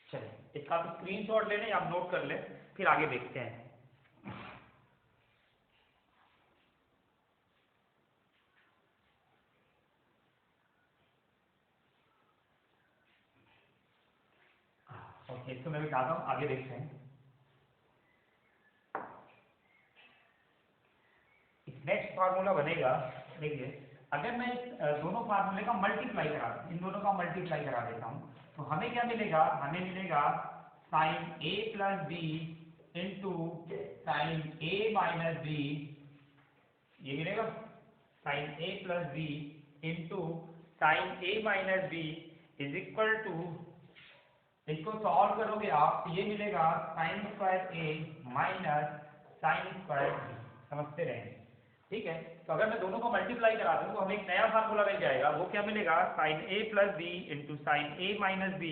चलिए इसका आप स्क्रीनशॉट ले लें, आप नोट कर लें, फिर आगे देखते हैं। ओके, इसको मैं बताता हूँ, आगे देखते हैं। नेक्स्ट फार्मूला बनेगा, देखिए अगर मैं दोनों फार्मूले का मल्टीप्लाई करा, इन दोनों का मल्टीप्लाई करा देता हूँ तो हमें क्या मिलेगा, हमें मिलेगा साइन ए प्लस बी इंटू साइन ए माइनस बी, ये मिलेगा sine A plus B into sine A minus B is equal to, इसको सॉल्व करोगे आप तो ये मिलेगा साइन स्क्वायर ए माइनस साइन स्क्वायर बी, समझते रहेंगे। ठीक है, तो अगर मैं दोनों को मल्टीप्लाई करा दूं तो हमें एक नया फार्मूला मिल जाएगा, वो क्या मिलेगा sine A plus B into sine A minus B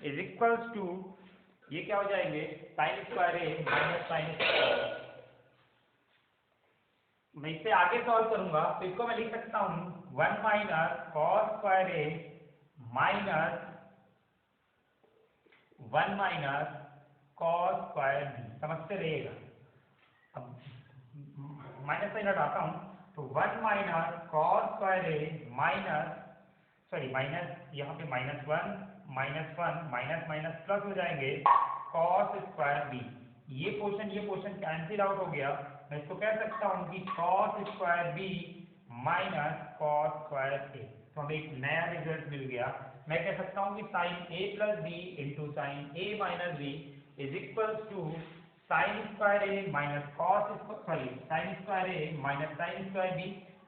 is equals to, ये क्या हो जाएंगे साइन स्क्वायर ए माइनस साइन स्क्वायर। मैं इससे आगे सॉल्व करूंगा तो इसको मैं लिख सकता हूँ 1 माइनस कॉस स्क्वायर ए minus 1 minus cos square B, समझते रहिएगा। अब माइनस साइन हटाता हूँ तो 1 माइनस कॉस स्क्वायर ए माइनस, सॉरी माइनस, यहाँ पे -1 -1 माइनस माइनस प्लस हो जाएंगे कॉस स्क्वायर बी। ये पोर्शन कैंसिल आउट हो गया, मैं इसको कह सकता हूँ कि cos square b minus cos square a. तो हमें एक नया रिजल्ट मिल गया, मैं कह सकता हूँ कि sine A plus B into sine A minus B is equal to sine square A minus cos, sorry sine square A minus sine square b,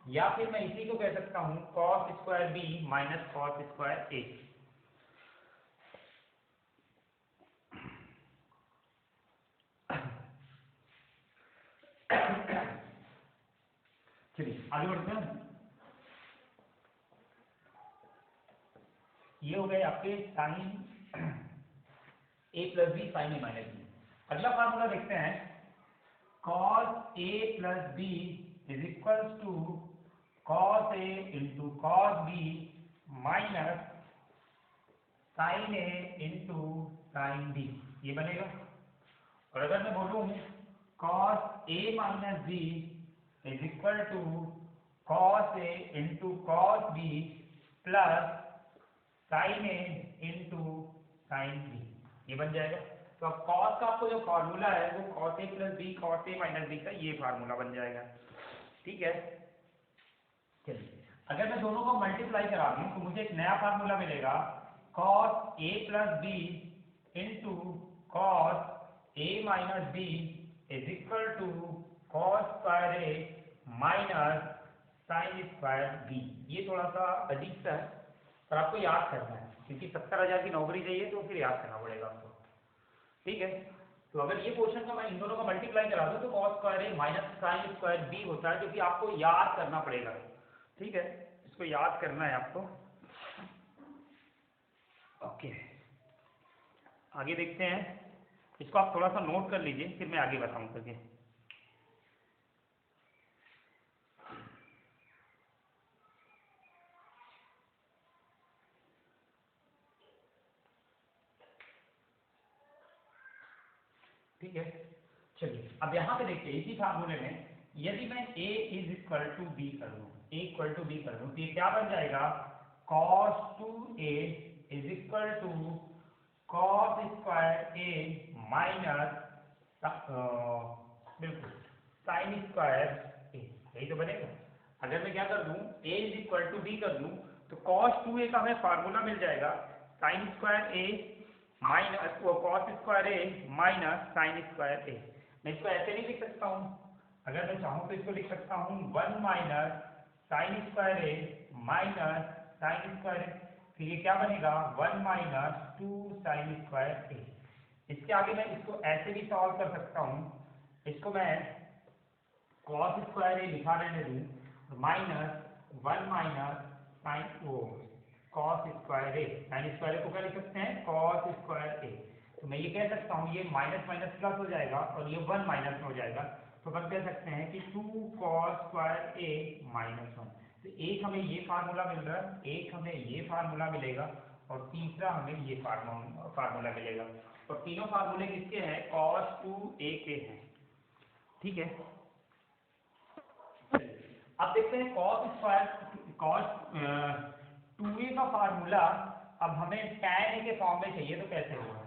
या फिर मैं इसी को कह सकता हूँ cos square b minus cos square a. चलिए आगे बढ़ते हैं। ये हो गए आपके साइन ए प्लस बी साइन ए माइनस बी। अगला फार्मूला देखते हैं, cos A plus B is equals to cos A into cos B minus sine A into sine B, ये बनेगा। और अगर मैं बोलूं cos A minus B is equal to cos A into cos B plus sine A into sine B, ये बन जाएगा। तो अब कॉस का आपको जो फॉर्मूला है वो cos A plus B cos A minus B का ये फार्मूला बन जाएगा। ठीक है, चलिए अगर मैं दोनों को मल्टीप्लाई करा दूं तो मुझे एक नया फार्मूला मिलेगा, cos A plus B into cos A minus B is equal to cos square A minus sine square B. ये थोड़ा सा अजीब सा है पर आपको याद करना है क्योंकि 70,000 की नौकरी चाहिए तो फिर याद करना पड़ेगा आपको। ठीक है, तो अगर ये पोर्शन का मैं इन दोनों का मल्टीप्लाई करा दूं तो कॉस स्क्वायर ए माइनस साइन स्क्वायर बी होता है, जो कि आपको याद करना पड़ेगा। ठीक है, इसको याद करना है आपको। ओके, आगे देखते हैं। इसको आप थोड़ा सा नोट कर लीजिए, फिर मैं आगे बताऊं करके। ठीक है, चलिए अब यहाँ पे देखते हैं इसी फार्मूले में यदि मैं a is equal to B कर दूं, a इक्वल टू बी कर दूं तो ये क्या बन जाएगा, cos 2a is equal to cos square a minus बिल्कुल साइन स्क्वायर a, यही तो बनेगा। अगर मैं क्या कर दूं, a is equal to B कर दूं तो cos 2a का हमें फार्मूला मिल जाएगा साइन स्क्वायर a माइनस वो कॉस स्क्वायर ए माइनस साइन स्क्वायर ए। मैं इसको ऐसे नहीं लिख सकता हूँ, अगर मैं चाहूँ तो इसको लिख सकता हूँ 1 माइनस साइन स्क्वायर ए माइनस साइन स्क्वायर ए, फिर ये क्या बनेगा 1 माइनस 2 साइन स्क्वायर ए। इसके आगे मैं इसको ऐसे भी सॉल्व कर सकता हूँ, इसको मैं कॉस स्क्वायर ए लिखा रहने दूँ माइनस 1 माइनस साइन ओ कॉस स्क्वायर ए, साइन स्क्वायर ए को क्या लिख सकते हैं कॉस स्क्वायर ए। तो मैं ये कह सकता हूँ ये माइनस माइनस प्लस हो जाएगा और ये 1 माइनस में हो जाएगा, तो हम कह सकते हैं कि 2 कॉस स्क्वायर ए माइनस 1। तो एक हमें ये फार्मूला मिल रहा है, एक हमें ये फार्मूला मिलेगा और तीसरा हमें ये फार्मूला मिलेगा, और तीनों फार्मूले किसके हैं, कॉस 2a के हैं। ठीक है, अब देखते हैं कॉस स्क्वायर कॉस 2a का फार्मूला अब हमें tan a के फॉर्म में चाहिए तो कैसे होगा।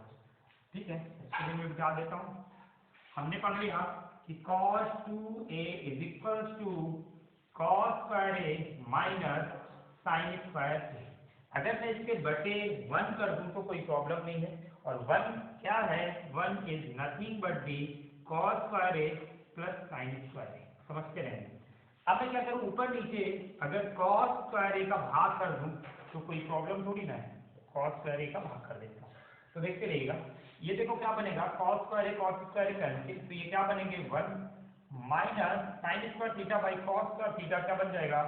ठीक है, इसके लिए मैं बता देता हूँ। हमने पढ़ लिया कि cos 2a is equal to cos square a minus sine square a। अगर मैं इसके बटे 1 कर दूं तो कोई प्रॉब्लम नहीं है, और 1 क्या है, 1 is nothing but the cos square a plus sine square a। समझते रहेंगे। अब मैं क्या करूं, ऊपर नीचे अगर cos स्क्वायर a का भाग कर दूं तो कोई प्रॉब्लम थोड़ी ना है, cos स्क्वायर a का भाग कर देता हूं। तो देखते रहिएगा, ये देखो क्या बनेगा, cos स्क्वायर a कैंसिल, तो ये क्या बनेंगे 1 minus sine square theta by cos square theta क्या बन जाएगा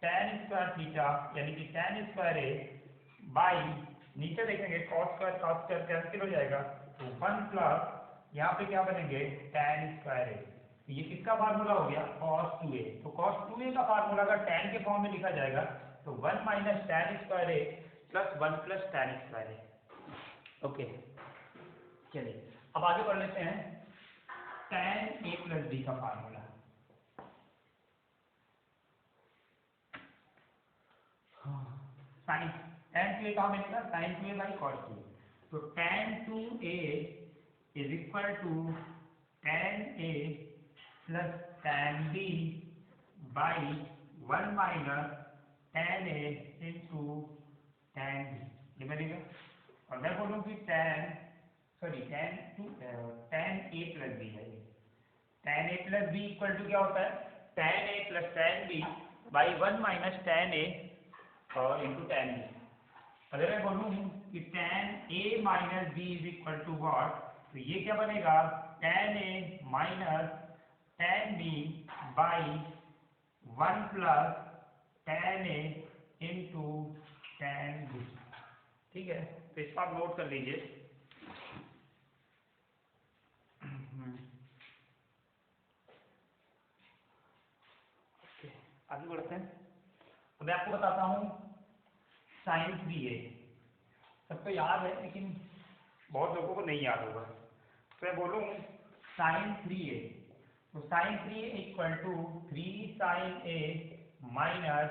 tan स्क्वायर थीटा, यानी कि tan स्क्वायर a बाई नीचे देखेंगे cos स्क्वायर कैंसिल हो जाएगा, तो 1 प्लस यहाँ पे क्या बनेंगे tan स्क्वायर a। ये किसका फार्मूला हो गया cos 2a। तो cos 2a का फार्मूला अगर tan के फॉर्म में लिखा जाएगा तो 1 minus tan square a plus 1 plus tan square a। Okay, चलिए अब आगे बढ़ लेते हैं tan a प्लस b का फार्मूला। साइन tan 2a कहाँ मिलेगा, sin 2a by cos 2a। तो tan 2a is equal to tan a plus tan b by 1 minus tan a into tan b, ये बनेगा। और मैं बोलूँ कि tan a प्लस b है, tan a plus b equal to क्या होता है tan a plus tan b by 1 minus tan a और इंटू tan b। अगर मैं बोलूँ कि tan a minus b is equal to what, तो ये क्या बनेगा tan a minus tan b by 1 plus tan a into tan b। ठीक है, तो इसको आप नोट कर लीजिए। आगे बढ़ते हैं। तो मैं आपको बताता हूँ साइन 3a, सबको याद है लेकिन बहुत लोगों को नहीं याद होगा। तो मैं बोलूँ साइन 3a, तो sine 3a equal to 3 sine a minus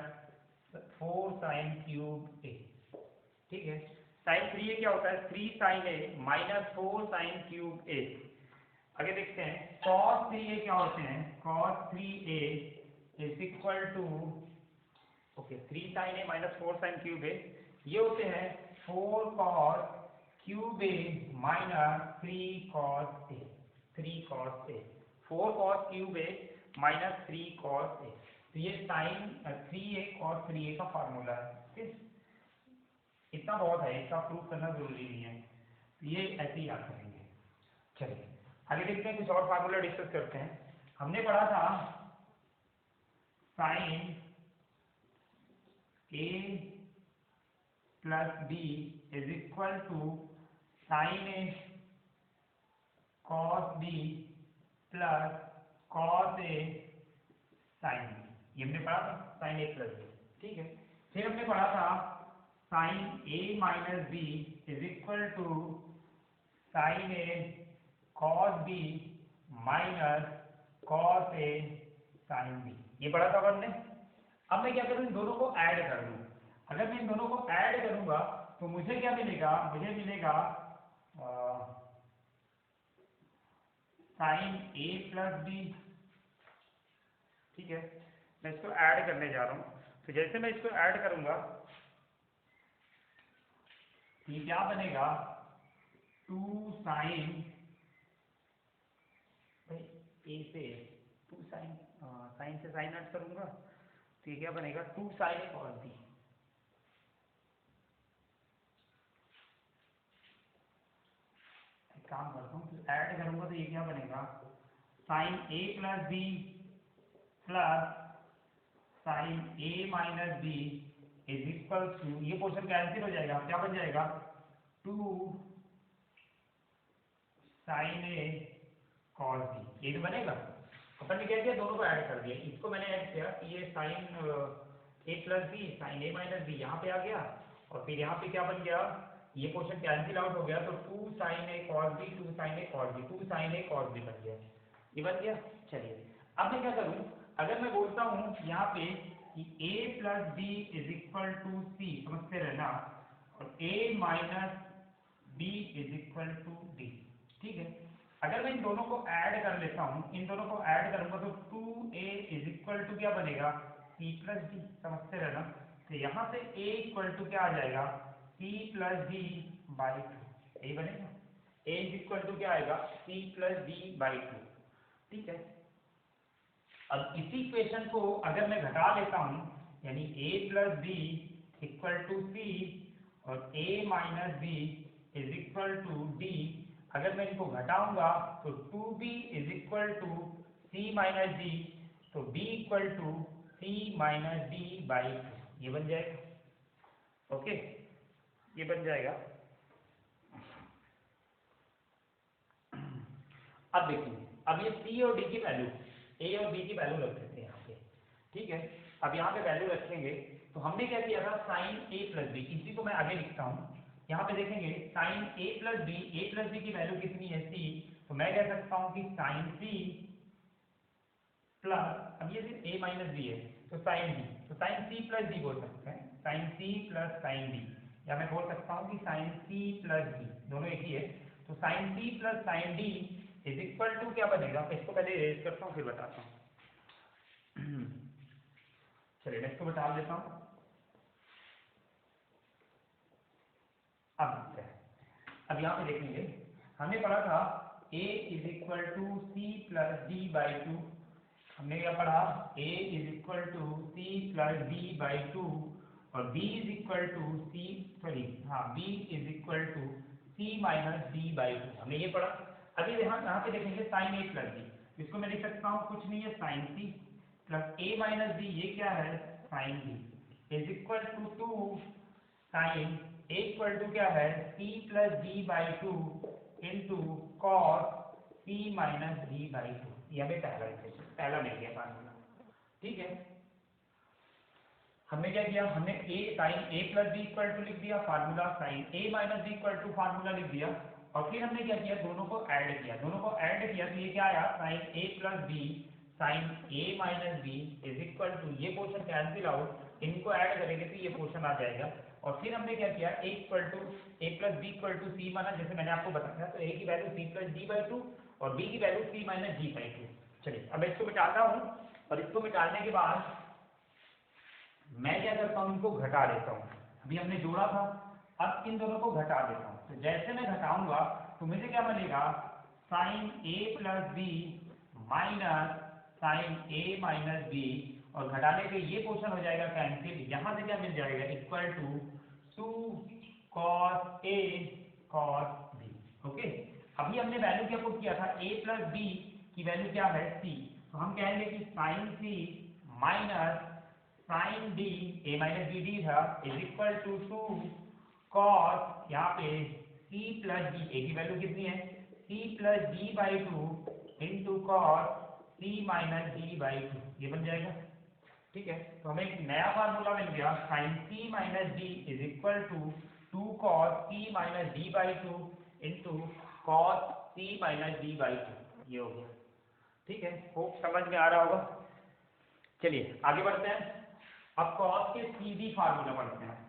4 sine cube a। ठीक है, साइन 3a क्या होता है 3 sine a minus 4 sine cube a। आगे देखते हैं cos 3a क्या होते हैं, cos 3a is equal to okay 3 sine a minus 4 sine cube a, ये होते हैं 4 cos cube A minus 3 cos A, 3 cos A, 4 cos cube A minus 3 cos A. तो ये साइन 3a cos 3a का formula है। ठीक, इतना बहुत है, इसका प्रूफ करना जरूरी नहीं है, तो ये ऐसे ही याद करेंगे। चलिए आगे देखते हैं, कुछ और फार्मूला डिस्कस करते हैं। हमने पढ़ा था sine a plus B is equal to sine A cos B plus cos A sine B. ये हमने पढ़ा था साइन ए प्लस बी। ठीक है, फिर हमने पढ़ा था sine A minus B is equal to sine A cos B minus cos A sine B. ये पढ़ा था हमने। अब मैं क्या करूं, इन दोनों को ऐड कर दूं। अगर मैं इन दोनों को ऐड करूंगा तो मुझे क्या मिलेगा, मुझे मिलेगा साइन ए प्लस बी। ठीक है, मैं इसको ऐड करने जा रहा हूं। तो जैसे मैं इसको ऐड करूंगा ये क्या बनेगा, 2 साइन ए से 2 साइन, साइन से साइन ऐड करूंगा तो ये क्या बनेगा, 2 साइन ए कॉस बी। काम करता हूँ, तो ऐड करूंगा तो ये क्या बनेगा, sine A plus B plus sine A minus B is equal to, ये पोर्शन कैंसिल हो जाएगा, क्या बन जाएगा, 2 साइन ए कॉस बी। ये तो बनेगा। अपन ने क्या किया, दोनों को ऐड कर दिया। इसको मैंने ऐड किया कि ये साइन ए प्लस बी साइन ए माइनस बी यहाँ पे आ गया, और फिर यहाँ पे क्या बन गया, ये पोर्शन कैंसिल आउट हो गया, तो 2 साइन ए कॉस बी 2 साइन ए कॉस बी 2 साइन ए कॉस बी बन गया। ये बन गया। चलिए अब मैं क्या करूँ, अगर मैं बोलता हूँ यहाँ पे कि a plus B is equal to c, समझते रहना, और a minus B is equal to d. ठीक है, अगर मैं इन दोनों को ऐड कर लेता हूँ, इन दोनों को ऐड करूंगा तो 2a इज इक्वल टू क्या बनेगा, c प्लस डी। समझते रहना, तो यहाँ से a इक्वल टू क्या आ जाएगा, c प्लस डी बाई 2। यही बनेगा, a इज इक्वल टू क्या आएगा, c प्लस डी बाई 2। ठीक है, अब इसी इक्वेशन को अगर मैं घटा लेता हूं, यानी a plus B equal to c और a minus B is equal to d, अगर मैं इनको घटाऊंगा तो 2b is equal to C minus d, तो b equal to C minus D by 2। ये बन जाएगा। ओके, ये बन जाएगा। अब देखिए, अब ये c और d की वैल्यू, a और b की वैल्यू रख देते हैं यहाँ पे। ठीक है, अब यहाँ पे वैल्यू रखेंगे तो हमने क्या किया था, साइन a प्लस बी, इसी को मैं आगे लिखता हूँ। यहाँ पे देखेंगे साइन a प्लस बी की वैल्यू कितनी है, c, तो मैं कह सकता हूँ कि साइन c प्लस, अब ये a माइनस बी है तो साइन b, तो साइन c प्लस d बोल सकते हैं, sine c plus sine d, या मैं बोल सकता हूँ कि साइन c प्लस d, दोनों एक ही है। तो sine c plus sine d is equal to क्या बनेगा, मैं इसको पहले इरेज करता हूँ फिर बताता हूँ। चलिए मैं इसको बता देता हूँ। अब यहाँ पे देखेंगे, हमने पढ़ा था a is equal to C plus D by 2। हमने क्या पढ़ा, a is equal to C plus D by 2 और b is equal to C, sorry हाँ, b is equal to C minus D by 2, हमने ये पढ़ा। अभी यहाँ पे देखेंगे साइन a प्लस b, इसको मैं लिख सकता हूँ, कुछ नहीं है, sine c plus a minus b, ये क्या है, sine b is equal to 2 sine a equal to क्या है, c plus d by 2 into cos c minus d by 2। ये हमें पहला इक्वेशन, पहला मिल गया फार्मूला। ठीक है, हमने क्या किया, हमने sine a plus B equal to लिख दिया, formula sine a minus B equal to formula लिख दिया, और फिर हमने क्या किया, दोनों को ऐड किया, दोनों को ऐड किया तो ये क्या आया, sine a plus B sine a minus B is equal to, ये पोर्शन कैंसिल आउट, इनको ऐड करेंगे तो ये पोर्शन आ जाएगा। और फिर हमने क्या किया, a equal to a plus B equal to c माना, जैसे मैंने आपको बताया, तो a की value c plus D by 2 और b की value c minus D by 2। चलिए अब इसको मिटाता हूँ, और इसको मिटाने के बाद मैं क्या करता हूँ, इनको घटा देता हूँ। अभी हमने जोड़ा था अब इन दोनों को घटा देता हूँ, तो जैसे मैं घटाऊंगा तो मुझे क्या मिलेगा, साइन ए प्लस बी माइनस साइन ए माइनस बी, और घटाने पे ये पोर्शन हो जाएगा कैंसिल, यहाँ से क्या मिल जाएगा, equal to 2 cos A cos B. Okay, अभी हमने वैल्यू क्या पुट किया था, a प्लस बी की वैल्यू क्या है, c, तो हम कहेंगे कि sine C minus sine D, A minus B D था, इज इक्वल टू 2 cos, यहाँ पे c प्लस डी, ए की वैल्यू कितनी है, c plus D by two into cos c minus D by two, ये बन जाएगा। ठीक है, तो हमें एक नया फार्मूला मिल गया, sine c minus D is equal to 2 cos c minus D by two into cos c minus D by two, ये हो गया। ठीक है, होप समझ में आ रहा होगा। चलिए आगे बढ़ते हैं, अब कॉस के सीधी फार्मूला पढ़ते हैं।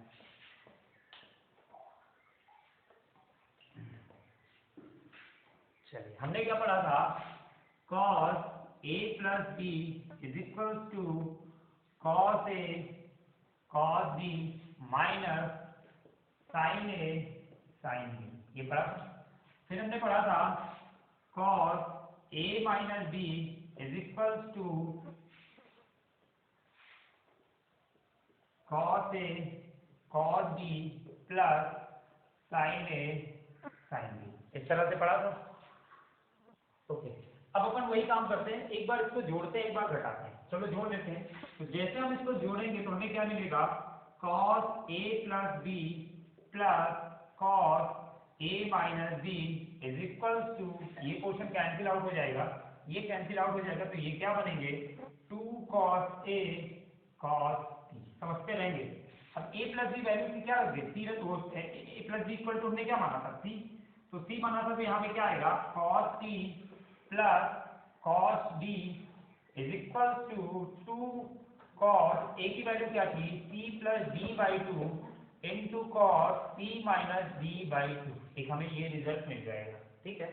चलिए, हमने क्या पढ़ा था, cos a plus B is equal to cos a cos b minus sin a sin b, ये पढ़ा था। फिर हमने पढ़ा था cos a minus b is equal to cos a cos b plus sin a sin b, इस तरह से पढ़ा था। ओके, अब अपन वही काम करते हैं, एक बार इसको जोड़ते हैं, एक बार घटाते हैं। चलो जोड़ लेते हैं, तो जैसे हम इसको जोड़ेंगे तो हमें क्या मिलेगा, cos a plus B plus cos a minus B is equal to, ये पोर्शन कैंसिल आउट हो जाएगा, ये कैंसिल आउट हो जाएगा, तो ये क्या बनेंगे, 2 cos a cos b, समझते रहेंगे। अब a प्लस बी वैल्यू की क्या रख दी, a plus B equal to हमने क्या माना था, c, तो c माना था, तो यहाँ पे क्या आएगा, cos c plus cos d is equal to 2 cos, a की वैल्यू क्या थी, c plus d by two into cos c minus d by two, एक हमें ये रिजल्ट मिल जाएगा। ठीक है,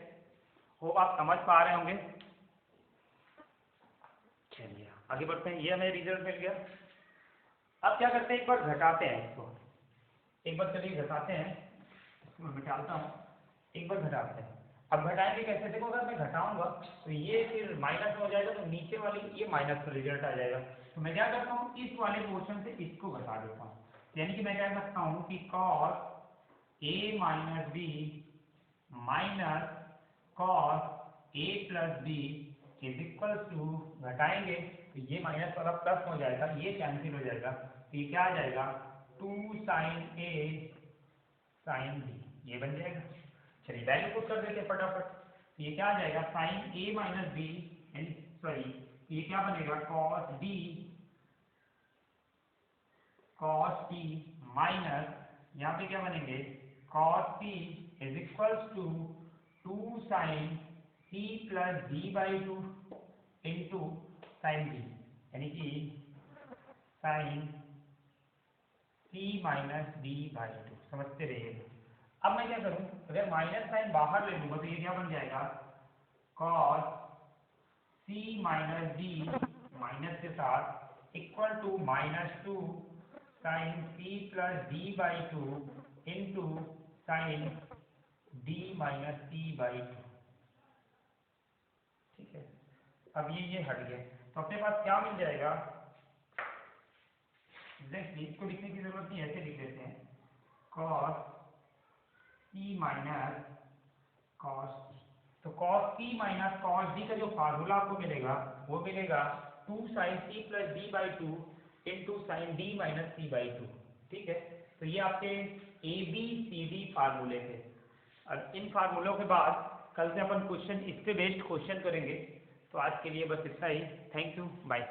होप आप समझ पा रहे होंगे। चलिए आगे बढ़ते हैं, ये हमें रिजल्ट मिल गया। अब क्या करते हैं, एक बार घटाते हैं इसको, एक बार चलिए घटाते हैं, इसको मैं घटाता हूँ, एक बार घटाते हैं। अब घटाएंगे कैसे, देखो अगर मैं घटाऊंगा तो ये फिर माइनस हो जाएगा, तो नीचे वाली ये माइनस का रिजल्ट आ जाएगा, तो मैं क्या करता हूँ, इस वाले पोर्शन से इसको घटा देता हूँ, यानी कि मैं कह सकता हूँ कि cos a minus B minus cos a plus B is equal to, घटाएंगे तो ये माइनस वाला प्लस हो जाएगा, ये कैंसिल हो जाएगा, तो ये क्या आ जाएगा, 2 sin a sin b, ये बन जाएगा। चलिए वैल्यू पुट कर देते हैं फटाफट, तो ये क्या आ जाएगा, sine a minus B, sorry ये क्या बनेगा, cos d cos t minus, यहाँ पे क्या बनेंगे, cos t is equal to 2 sin c plus d by two into sine b, यानी कि sine c minus d by two, समझते रहिएगा। अब मैं क्या करूं, अगर माइनस साइन बाहर ले लूंगा तो ये क्या बन जाएगा, cos c minus d minus के साथ equal to -2 sine c plus d by two into sine d minus c by two. ठीक है, अब ये हट गया, तो अपने पास क्या मिल जाएगा, एग्जैक्टली इसको लिखने की जरूरत नहीं, ऐसे लिख देते हैं, cos c minus cos d, तो cos c minus cos d का जो फार्मूला आपको मिलेगा वो मिलेगा 2 sin c plus d by two into sine d minus c by two. ठीक है, तो ये आपके ए बी सी डी फार्मूले थे। अब इन फार्मूलों के बाद कल से अपन क्वेश्चन, इससे बेस्ड क्वेश्चन करेंगे। तो आज के लिए बस इतना ही, थैंक यू, बाय।